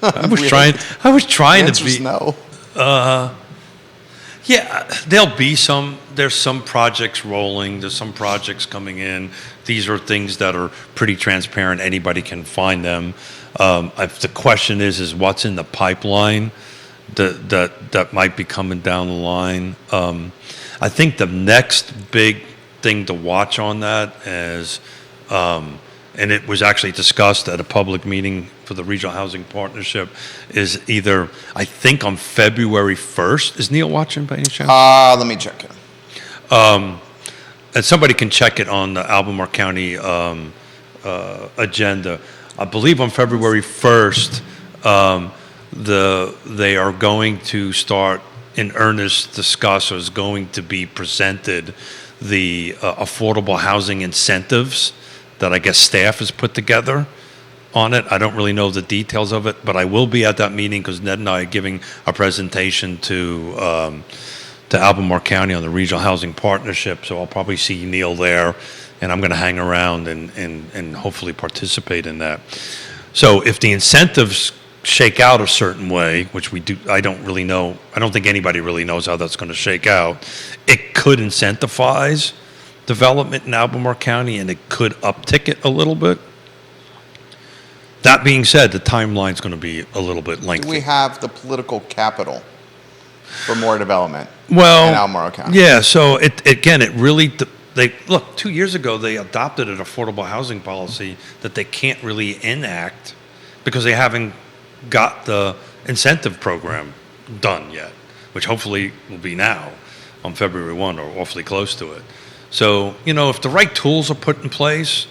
I was trying
The
to be.
no.
Yeah, there's some projects rolling, there's some projects coming in. These are things that are pretty transparent, anybody can find them. If the question is what's in the pipeline that might be coming down the line. I think the next big thing to watch on that is, and it was actually discussed at a public meeting for the Regional Housing Partnership, is either, I think on February 1st. Is Neil watching by any chance?
Let me check it.
And somebody can check it on the Albemarle County agenda. I believe on February 1st, they are going to start in earnest discuss, or is going to be presented, the affordable housing incentives that I guess staff has put together on it. I don't really know the details of it, but I will be at that meeting because Ned and I are giving a presentation to Albemarle County on the Regional Housing Partnership. So I'll probably see Neil there, and I'm going to hang around and hopefully participate in that. So if the incentives shake out a certain way, which I don't really know. I don't think anybody really knows how that's going to shake out. It could incentivize development in Albemarle County, and it could uptick it a little bit. That being said, the timeline's going to be a little bit lengthy.
Do we have the political capital for more development in
Well,
Albemarle County?
yeah. So it really they look 2 years ago they adopted an affordable housing policy that they can't really enact because they haven't got the incentive program done yet, which hopefully will be now on February 1 or awfully close to it. So if the right tools are put in place,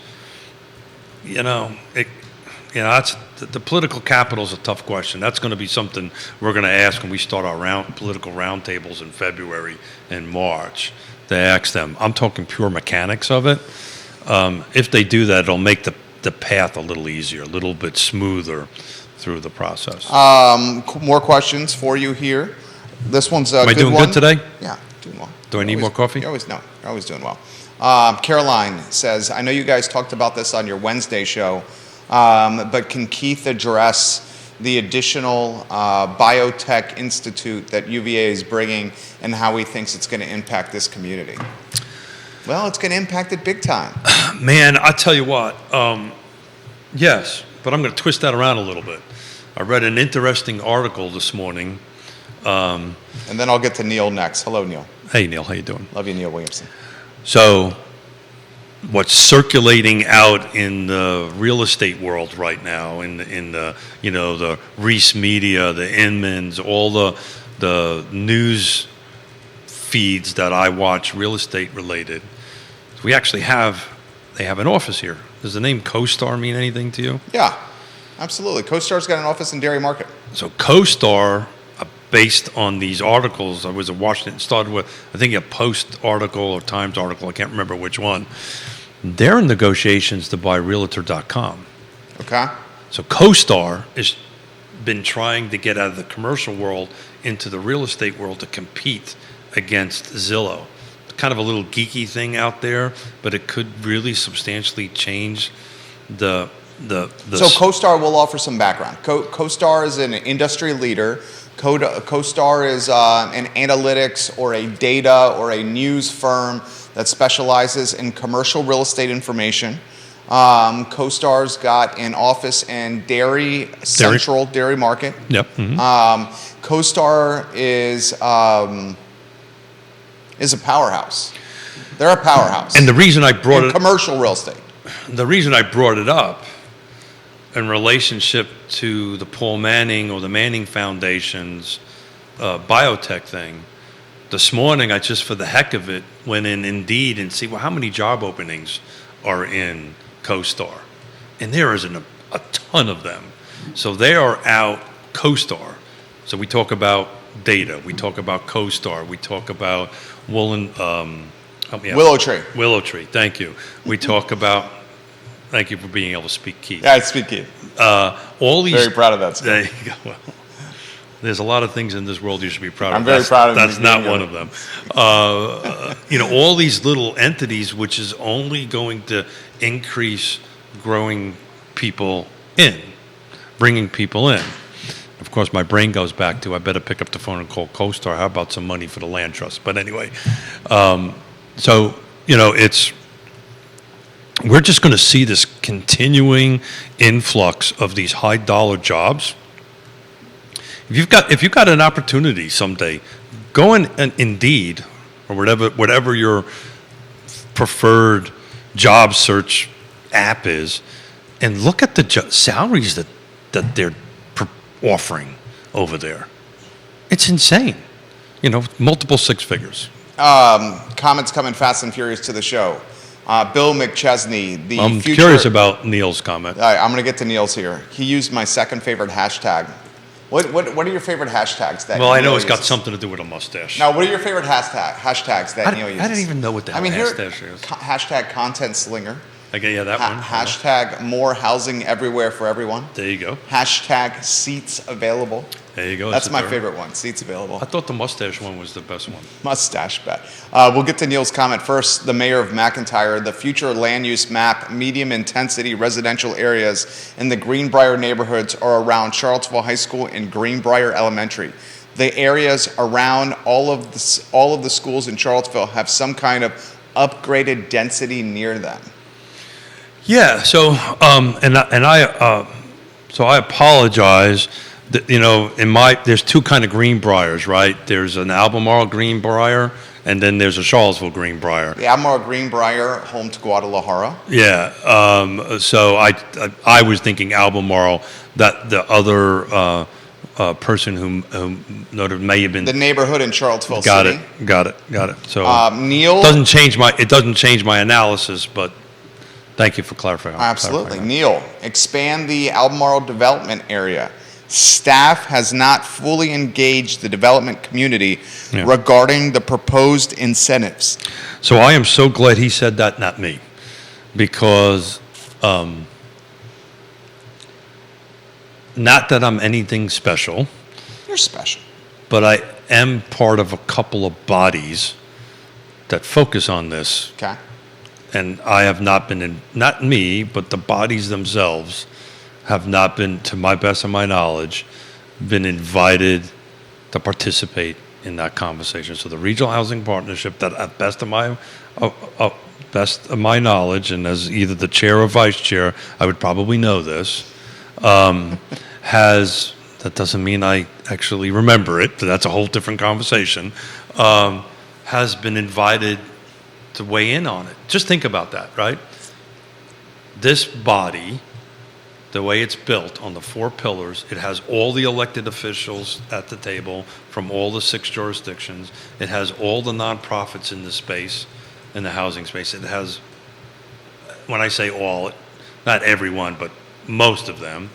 that's the political capital is a tough question. That's going to be something we're going to ask when we start our political roundtables in February and March. To ask them. I'm talking pure mechanics of it. If they do that, it'll make the path a little easier, a little bit smoother through the process.
More questions for you here. This one's a
Am I
good
doing
one.
good today?
Yeah, doing well.
Do I need more coffee?
You're always doing well. Caroline says, I know you guys talked about this on your Wednesday show, but can Keith address the additional biotech institute that UVA is bringing and how he thinks it's going to impact this community? Well, it's going to impact it big time.
Man, I tell you what, yes, but I'm going to twist that around a little bit. I read an interesting article this morning.
And then I'll get to Neil next. Hello, Neil.
Hey, Neil, how you doing?
Love you, Neil Williamson.
So what's circulating out in the real estate world right now, in the the Reese Media, the Inmans, all the news feeds that I watch, real estate related, they have an office here. Does the name CoStar mean anything to you?
Yeah, absolutely. CoStar's got an office in Dairy Market.
So CoStar, based on these articles, I was at Washington, started with, I think, a Post article or Times article, I can't remember which one. They're in negotiations to buy Realtor.com.
Okay.
So CoStar has been trying to get out of the commercial world into the real estate world to compete against Zillow. Kind of a little geeky thing out there, but it could really substantially change the
So CoStar will offer some background. CoStar is an industry leader. CoStar is an analytics or a data or a news firm that specializes in commercial real estate information. CoStar's got an office in Central Dairy Market.
Yep. Mm-hmm.
CoStar is a powerhouse. They're a powerhouse.
And the reason I brought
in commercial real estate.
The reason I brought it up in relationship to the Paul Manning or the Manning Foundation's biotech thing, this morning I just, for the heck of it, went in Indeed and see, well, how many job openings are in CoStar? And there isn't a ton of them. So they are out CoStar. So we talk about data. We talk about CoStar. We talk about
Willow Tree.
Willow Tree, thank you. We talk about, thank you for being able to speak Keith.
Yeah, I speak Keith.
All these,
very proud of that.
There you go. Well, there's a lot of things in this world you should be proud of.
I'm very proud of
That's not one of them. All these little entities, which is only going to increase growing people in, bringing people in. Of course, my brain goes back to, I better pick up the phone and call CoStar. How about some money for the land trust? But anyway, we're just going to see this continuing influx of these high dollar jobs. If you've got an opportunity someday, go in and Indeed or whatever your preferred job search app is, and look at the salaries that they're offering over there. It's insane. Multiple six figures.
Comments coming fast and furious to the show. Bill McChesney,
I'm curious about Neil's comment.
All right, I'm going to get to Neil's here. He used my second favorite hashtag. What are your favorite hashtags that?
Well, I know
Neil
it's got
uses?
something to do with a mustache.
Now, what are your favorite hashtags that Neil uses?
I didn't even know what the hell mustache is.
Hashtag content slinger.
Okay, yeah, that one.
Hashtag more housing everywhere for everyone.
There you go.
Hashtag seats available.
There you go.
That's
Is it
my
there?
favorite one. Seats available.
I thought the mustache one was the best one.
Mustache bet. We'll get to Neil's comment first. The mayor of McIntyre, the future land use map, medium intensity residential areas in the Greenbrier neighborhoods are around Charlottesville High School and Greenbrier Elementary. The areas around all of the schools in Charlottesville have some kind of upgraded density near them.
Yeah. So so I apologize. There's two kind of Greenbriers, right? There's an Albemarle Greenbrier, and then there's a Charlottesville Greenbrier.
The Albemarle Greenbrier, home to Guadalajara.
Yeah. So I was thinking Albemarle. That the other person who noted may have been
The neighborhood in Charlottesville
got
City.
Got it. So
Neil.
it doesn't change my analysis, but thank you for clarifying.
Absolutely. Neil, expand the Albemarle development area. Staff has not fully engaged the development community regarding the proposed incentives.
So I am so glad he said that, not me, because not that I'm anything special,
You're special.
but I am part of a couple of bodies that focus on this.
Okay.
And I have not been not me, but the bodies themselves have not been, to my best of my knowledge, been invited to participate in that conversation. So the Regional Housing Partnership, that at best of my knowledge, and as either the chair or vice chair, I would probably know this, that doesn't mean I actually remember it, but that's a whole different conversation, has been invited to weigh in on it. Just think about that, right? This body, the way it's built on the 4 pillars, it has all the elected officials at the table from all the 6 jurisdictions. It has all the nonprofits in the space, in the housing space. It has, when I say all, not everyone, but most of them.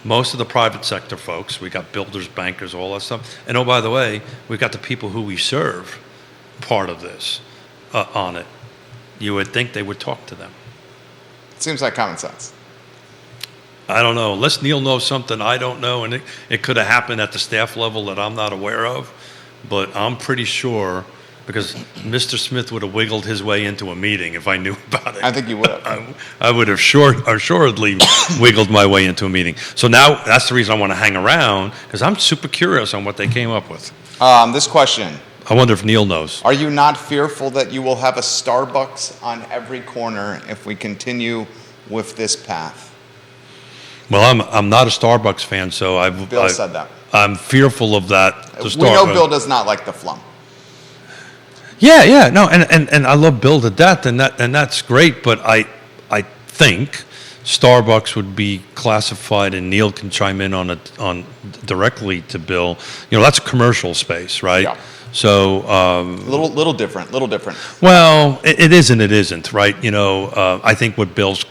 Most of the private sector folks. We got builders, bankers, all that stuff. And oh, by the way, we've got the people who we serve part of this on it. You would think they would talk to them.
Seems like common sense.
I don't know. Unless Neil knows something I don't know, and it could have happened at the staff level that I'm not aware of, but I'm pretty sure, because Mr. Smith would have wiggled his way into a meeting if I knew about it.
I think you would have.
I would have assuredly wiggled my way into a meeting. So now that's the reason I want to hang around, because I'm super curious on what they came up with.
This question.
I wonder if Neil knows.
Are you not fearful that you will have a Starbucks on every corner if we continue with this path?
Well, I'm not a Starbucks fan, so
Bill said that.
I'm fearful of that.
We know Bill does not like the flum.
Yeah, no, and I love Bill to death, and that's great. But I think Starbucks would be classified, and Neil can chime in on directly to Bill. That's commercial space, right?
Yeah.
So
little different.
Well, it is and it isn't, right? I think what Bill's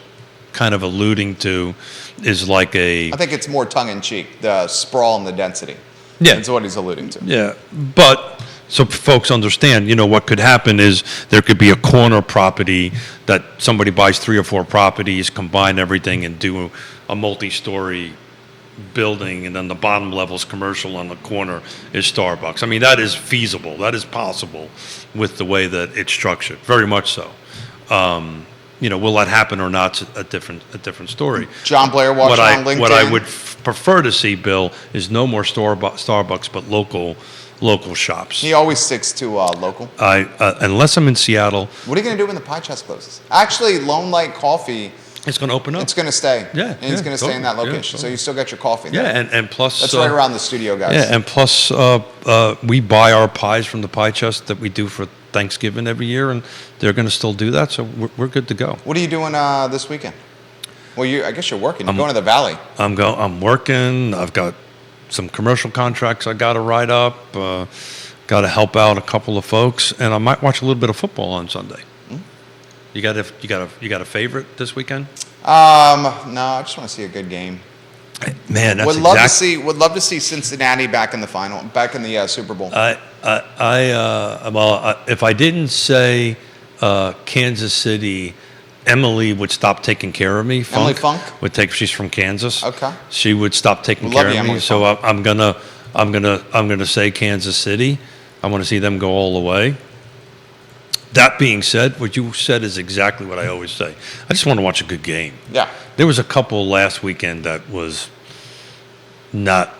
kind of alluding to is like
I think it's more tongue-in-cheek, the sprawl and the density.
Yeah.
That's what he's alluding to.
Yeah, but so folks understand, what could happen is there could be a corner property that somebody buys 3 or 4 properties, combine everything and do a multi-story building, and then the bottom level is commercial, on the corner is Starbucks. I mean, that is feasible. That is possible with the way that it's structured, very much so. Will that happen or not? A different story.
John Blair watching on LinkedIn.
What I would prefer to see, Bill, is no more Starbucks, but local shops.
He always sticks to local.
Unless I'm in Seattle.
What are you going to do when the pie chest closes? Actually, Lone Light Coffee.
It's going to open up.
It's going to stay.
Yeah.
And it's going to stay in that location. So you still get your coffee there.
Yeah, and plus...
That's right around the studio, guys.
Yeah, and plus we buy our pies from the pie chest that we do for Thanksgiving every year, and they're going to still do that, so we're good to go.
What are you doing this weekend? Well, I guess you're working. You're going to the Valley.
I'm working. I've got some commercial contracts I got to write up. Got to help out a couple of folks, and I might watch a little bit of football on Sunday. You got a favorite this weekend?
No, I just want to see a good game.
Man, that's
would love to see Cincinnati back in the final, back in the Super Bowl.
If I didn't say Kansas City, Emily would stop taking care of me.
Emily Funk
would take. She's from Kansas.
Okay.
She would stop taking
Love
care
you,
of me.
Emily
So
Funk.
I'm gonna I'm gonna say Kansas City. I want to see them go all the way. That being said, what you said is exactly what I always say. I just want to watch a good game.
Yeah.
There was a couple last weekend that was not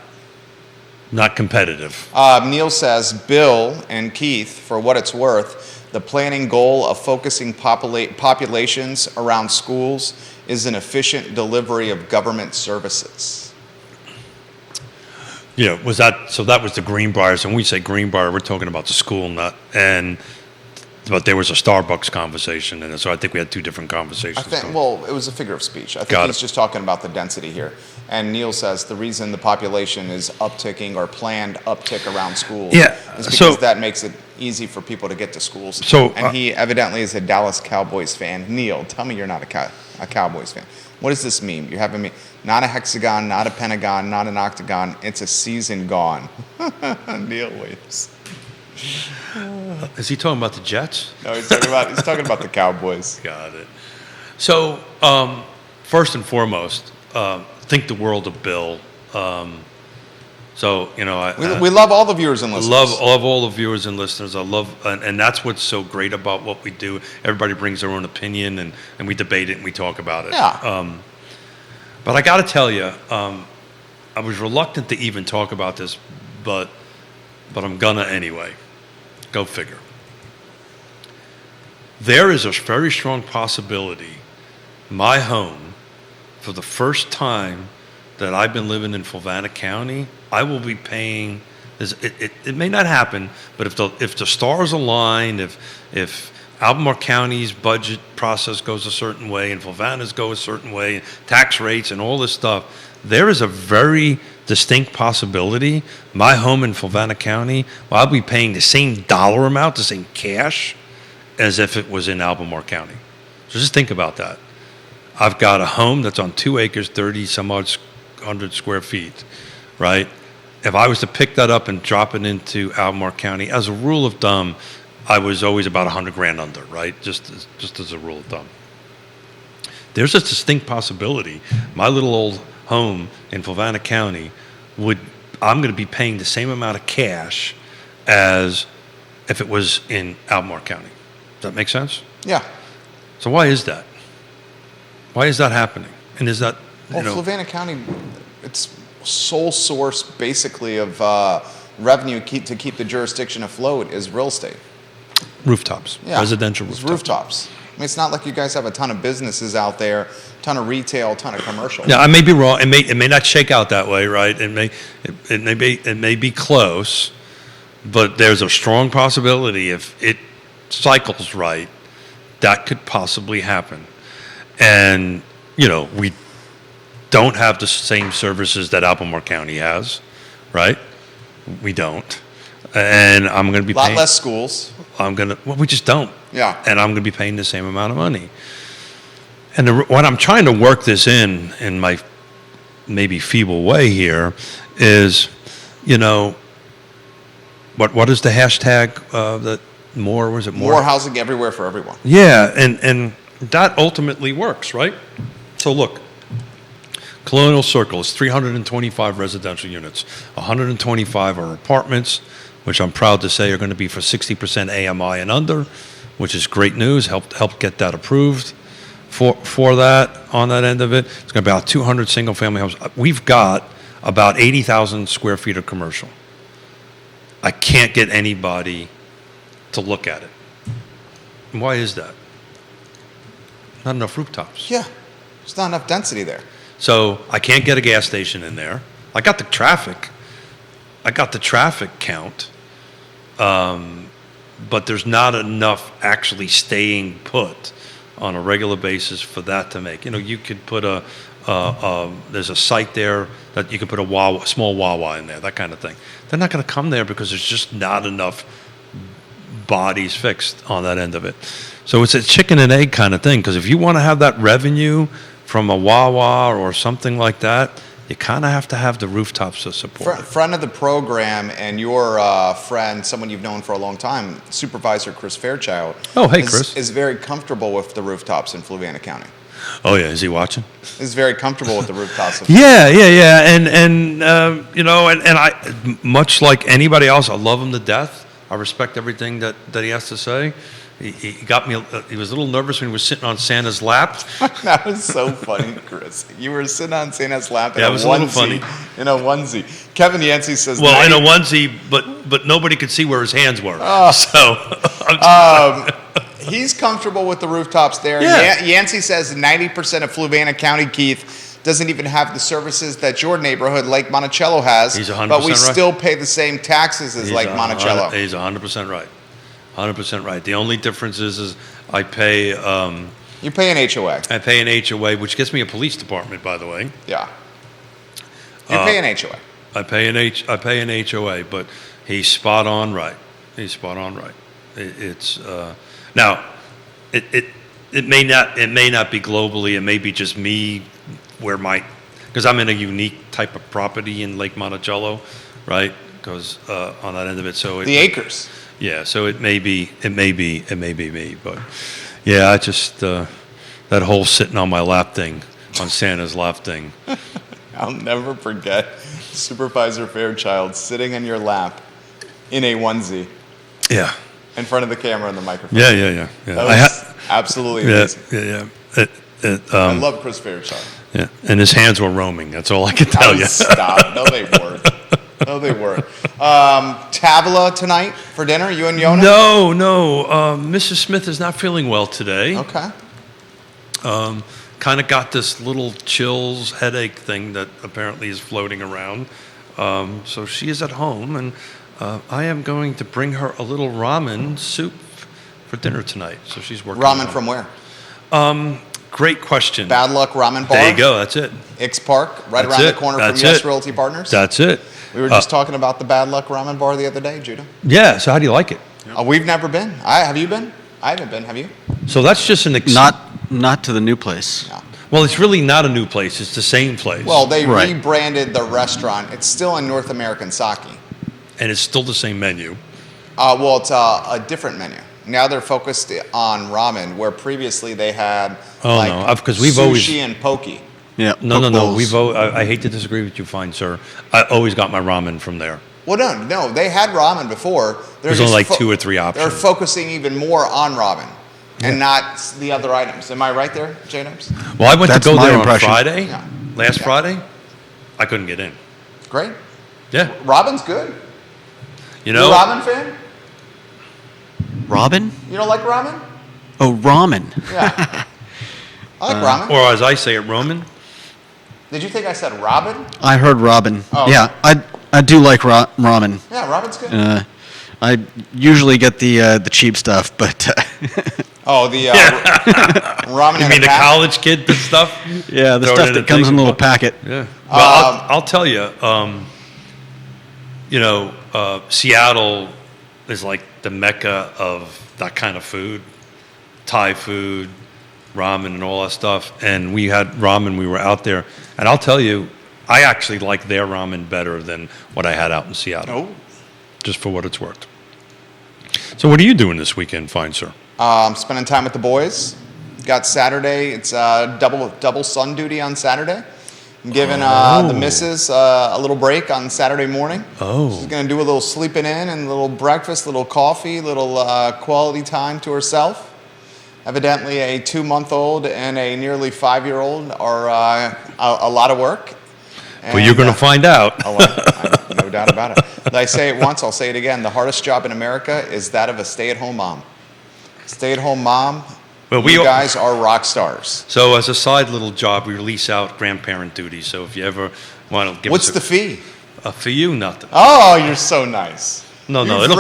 competitive.
Neil says, Bill and Keith, for what it's worth, the planning goal of focusing populations around schools is an efficient delivery of government services.
Yeah, that was the Greenbriers, and when we say Greenbrier, we're talking about the school, but there was a Starbucks conversation, and so I think we had two different conversations.
It was a figure of speech. I think
Got
he's
it.
just talking about the density here. And Neil says the reason the population is upticking or planned uptick around schools
Yeah,
is because that makes it easy for people to get to schools.
So,
and he evidently is a Dallas Cowboys fan. Neil, tell me you're not a Cowboys fan. What does this mean? You're having me not a hexagon, not a pentagon, not an octagon. It's a season gone. Neil Williams.
Is he talking about the Jets?
No, he's talking about the Cowboys.
Got it. So, first and foremost, think the world of Bill.
We love all the viewers and listeners.
Love all the viewers and listeners. And that's what's so great about what we do. Everybody brings their own opinion, and we debate it and we talk about it.
Yeah.
But I got to tell you, I was reluctant to even talk about this, but I'm gonna anyway. Go figure. There is a very strong possibility my home, for the first time that I've been living in Fluvanna County, I will be paying. It may not happen, but if the stars align, if Albemarle County's budget process goes a certain way and Fluvanna's go a certain way, tax rates and all this stuff, there is a very distinct possibility my home in Fluvanna County, I'll be paying the same dollar amount, the same cash, as if it was in Albemarle County. So just think about that. I've got a home that's on 2 acres, 30 some odd 100 square feet, right? If I was to pick that up and drop it into Albemarle County, as a rule of thumb, I was always about $100,000 under, right? Just as a rule of thumb. There's a distinct possibility my little old home in Fluvanna County I'm going to be paying the same amount of cash as if it was in Albemarle County. Does that make sense?
Yeah.
So why is that? Why is that happening? And is that,
Fluvanna County, its sole source basically of revenue to keep the jurisdiction afloat is real estate.
Rooftops,
Yeah.
residential
It's
rooftops.
rooftops. I mean, it's not like you guys have a ton of businesses out there, ton of retail, ton of commercial.
Yeah, I may be wrong. It may not shake out that way, right? It may be close, but there's a strong possibility if it cycles right, that could possibly happen. And we don't have the same services that Albemarle County has, right? We don't, and I'm going to be
a lot
paying,
less schools.
we just don't.
Yeah.
And I'm going to be paying the same amount of money. And what I'm trying to work this in my maybe feeble way here is, what is the hashtag that more, was it more?
More housing everywhere for everyone.
Yeah, and that ultimately works, right? So look, Colonial Circle is 325 residential units. 125 are apartments, which I'm proud to say are going to be for 60% AMI and under, which is great news. Help get that approved for that on that end of it. It's going to be about 200 single-family homes. We've got about 80,000 square feet of commercial. I can't get anybody to look at it. And why is that? Not enough rooftops.
Yeah. There's not enough density there.
So I can't get a gas station in there. I got the traffic count, but there's not enough actually staying put on a regular basis for that to make. You could put there's a site there that you could put a small Wawa in there, that kind of thing. They're not going to come there because there's just not enough bodies fixed on that end of it. So it's a chicken and egg kind of thing, because if you want to have that revenue from a Wawa or something like that, you kind of have to have the rooftops to support it.
Friend of the program and your friend, someone you've known for a long time, Supervisor Chris Fairchild.
Oh, hey, Chris.
Is very comfortable with the rooftops in Fluvanna County.
Oh yeah, is he watching?
He's very comfortable with the rooftops.
Yeah, and I, much like anybody else, I love him to death. I respect everything that he has to say. He got me. He was a little nervous when he was sitting on Santa's lap.
That was so funny, Chris. You were sitting on Santa's lap in
Yeah,
a
it was a little
onesie.
funny.
In a onesie. Kevin Yancey says,
Well, in a onesie, but nobody could see where his hands were.
he's comfortable with the rooftops there.
Yeah.
Yancey says 90% of Fluvanna County, Keith, doesn't even have the services that your neighborhood, Lake Monticello, has.
He's 100%
but we
right.
still pay the same taxes as Lake Monticello.
He's 100% right. 100% right. The only difference is I pay.
You pay an HOA.
I pay an HOA, which gets me a police department, by the way.
Yeah. You pay an HOA.
I pay an HOA, but he's spot on right. He's spot on right. It's now, it may not be globally. It may be just me, because I'm in a unique type of property in Lake Monticello, right? Because on that end of it, so
the acres.
Yeah, so it may be me, but yeah, I just that whole sitting on my lap thing, on Santa's lap thing.
I'll never forget Supervisor Fairchild sitting in your lap in a onesie.
Yeah.
In front of the camera and the microphone.
Yeah.
That was absolutely amazing.
Yeah.
I love Chris Fairchild.
Yeah, and his hands were roaming. That's all I can tell you.
Stop. No, they weren't. No, they weren't. Tavla tonight for dinner, you and Yonna?
No. Mrs. Smith is not feeling well today.
Okay.
Kind of got this little chills, headache thing that apparently is floating around. So she is at home, and I am going to bring her a little ramen soup for dinner tonight. So she's working.
Ramen from where?
Great question.
Bad Luck Ramen Bar.
There you go. That's it.
X Park, right
That's
around
it.
the corner
That's
from Yes
it.
Realty Partners.
That's it.
We were just talking about the Bad Luck Ramen Bar the other day, Judah.
Yeah. So how do you like it?
We've never been. Have you been? I haven't been. Have you?
So that's just an
Not to the new place.
No.
Well, it's really not a new place. It's the same place.
Well, they
Right.
rebranded the restaurant. It's still in North American Sake.
and it's still the same menu.
Well, it's a different menu. Now they're focused on ramen, where previously they had
because we've
sushi
always
and poke.
Yeah.
No.
bowls.
I hate to disagree with you, fine sir. I always got my ramen from there.
Well, no, they had ramen before.
There's only like 2 or 3 options.
They're focusing even more on ramen and not the other items. Am I right there, J-Dubs?
Well, I went
That's
to go
my
there
impression.
on Friday,
Yeah.
last Friday. I couldn't get in.
Great.
Yeah,
Ramen's good.
you
You
know.
a ramen fan?
Robin?
You don't like ramen?
Oh, ramen.
Yeah. I like ramen.
Or as I say it, Roman.
Did you think I said Robin?
I heard Robin.
Oh.
Yeah, I do like ramen.
Yeah, Robin's good.
I usually get the cheap stuff, but
The ramen
You
in
mean
a
the
pack?
college kid stuff?
yeah, the
Throw it
stuff
in
that
a
comes
thing.
in a little packet.
Yeah. Well, I'll tell you. Seattle is like the mecca of that kind of food, Thai food, ramen, and all that stuff. And we had ramen. We were out there, and I'll tell you, I actually like their ramen better than what I had out in Seattle.
Oh.
Just for what it's worth. So, what are you doing this weekend, fine sir?
Spending time with the boys. Got Saturday. It's double sun duty on Saturday. I'm giving the missus a little break on Saturday morning.
Oh.
She's going to do a little sleeping in and a little breakfast, little coffee, little quality time to herself. Evidently, a 2-month-old and a nearly 5-year-old are a lot of work.
Well, you're going to find out.
No doubt about it. I say it once, I'll say it again. The hardest job in America is that of a stay-at-home mom. Stay-at-home mom,
Well,
you guys are rock stars.
So, as a side little job, we release out grandparent duty. So, if you ever want to give
What's
us
the fee?
for you, nothing.
Oh, you're so nice.
No,
You've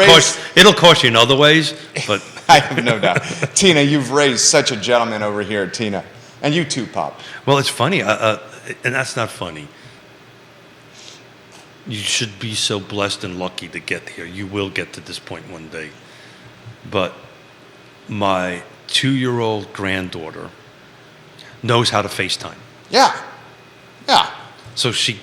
it'll cost you in other ways, but
I have no doubt. Tina, you've raised such a gentleman over here, Tina. And you too, Pop.
well, it's funny, and that's not funny. You should be so blessed and lucky to get here. You will get to this point one day. But my 2-year-old granddaughter knows how to FaceTime.
Yeah. Yeah.
So she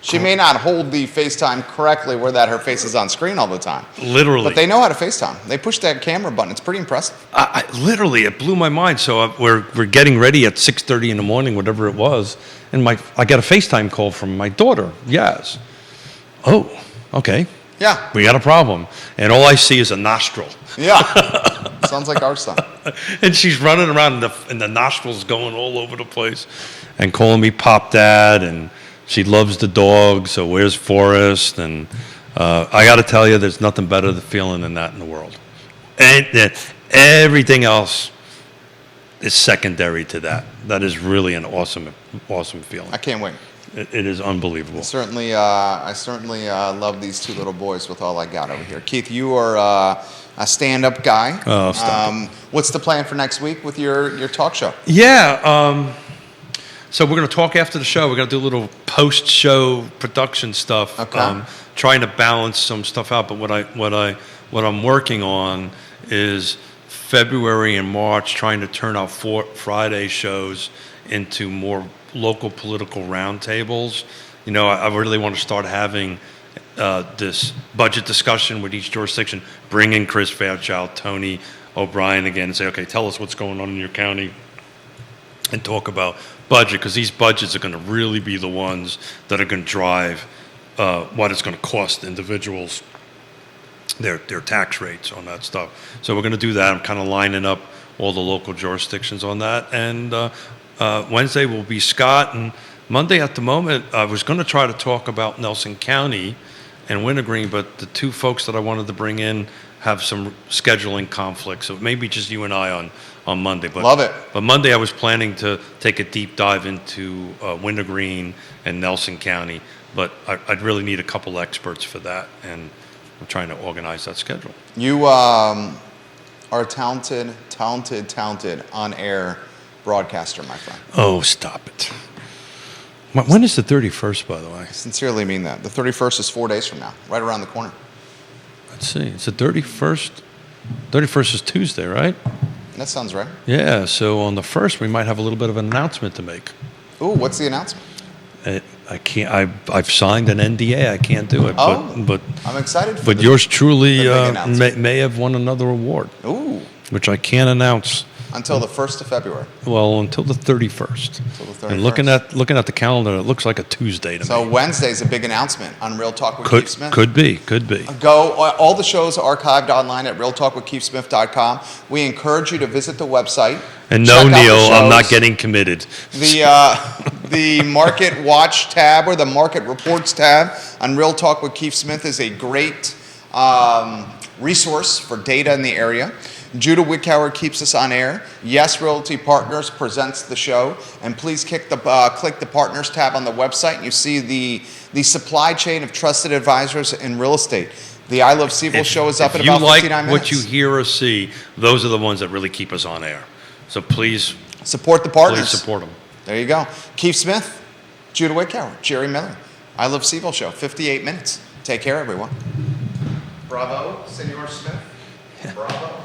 She may not hold the FaceTime correctly where that her face is on screen all the time.
Literally.
But they know how to FaceTime. They push that camera button. It's pretty impressive.
Literally, it blew my mind. So we're getting ready at 6:30 in the morning, whatever it was, and I got a FaceTime call from my daughter. Yes. Oh, okay.
Yeah.
We got a problem, and all I see is a nostril.
Yeah. Sounds like our son.
And she's running around, and the nostrils going all over the place, and calling me Pop Dad, and she loves the dog. So where's Forrest? And I got to tell you, there's nothing better than feeling than that in the world. And everything else is secondary to that. That is really an awesome feeling.
I can't wait.
It is unbelievable.
I certainly love these two little boys with all I got over here. Keith, you are a stand-up guy.
Oh, stop.
What's the plan for next week with your talk show?
Yeah. So we're going to talk after the show. We're going to do a little post-show production stuff.
Okay.
Trying to balance some stuff out. But what I'm working on is February and March, trying to turn out Friday shows into more local political roundtables. You know, I really want to start having this budget discussion with each jurisdiction, bring in Chris Fairchild, Tony O'Brien again, and say, okay, tell us what's going on in your county, and talk about budget, because these budgets are going to really be the ones that are going to drive what it's going to cost individuals, their tax rates on that stuff. So we're going to do that. I'm kind of lining up all the local jurisdictions on that, and Wednesday will be Scott, and Monday at the moment I was going to try to talk about Nelson County and Wintergreen, but the two folks that I wanted to bring in have some scheduling conflicts, so maybe just you and I on Monday. But,
Love it.
But Monday I was planning to take a deep dive into Wintergreen and Nelson County, but I'd really need a couple experts for that, and I'm trying to organize that schedule.
You are a talented on-air broadcaster, my friend.
Oh, stop it. When is the 31st, by the way?
I sincerely mean that. The 31st is 4 days from now, right around the corner.
Let's see. It's the 31st. 31st is Tuesday, right?
That sounds right.
Yeah, so on the 1st, we might have a little bit of an announcement to make.
Ooh, what's the announcement?
I can't. I've signed an NDA. I can't do it.
Oh,
but
I'm excited for
But yours truly
the big announcement.
may have won another award.
Ooh.
Which I can't announce.
Until the 1st of February.
Well, until the 31st.
Until the 31st.
And looking at the calendar, it looks like a Tuesday to me.
So Wednesday's a big announcement on Real Talk with Keith Smith.
Could be.
Go. All the shows are archived online at realtalkwithkeithsmith.com. We encourage you to visit the website.
And no,
check out the
Neil, I'm not
shows.
getting committed.
The Market Watch tab or the Market Reports tab on Real Talk with Keith Smith is a great resource for data in the area. Judah Wickhauer keeps us on air. Yes Realty Partners presents the show. And please click the Partners tab on the website, and you see the supply chain of trusted advisors in real estate. The I Love CVille show is up in about 59 minutes.
If you like what you hear or see, those are the ones that really keep us on air. So please
support the partners.
Please support them.
There you go. Keith Smith, Judah Wickhauer, Jerry Miller. I Love CVille show, 58 minutes. Take care, everyone. Bravo, Senor Smith. Bravo.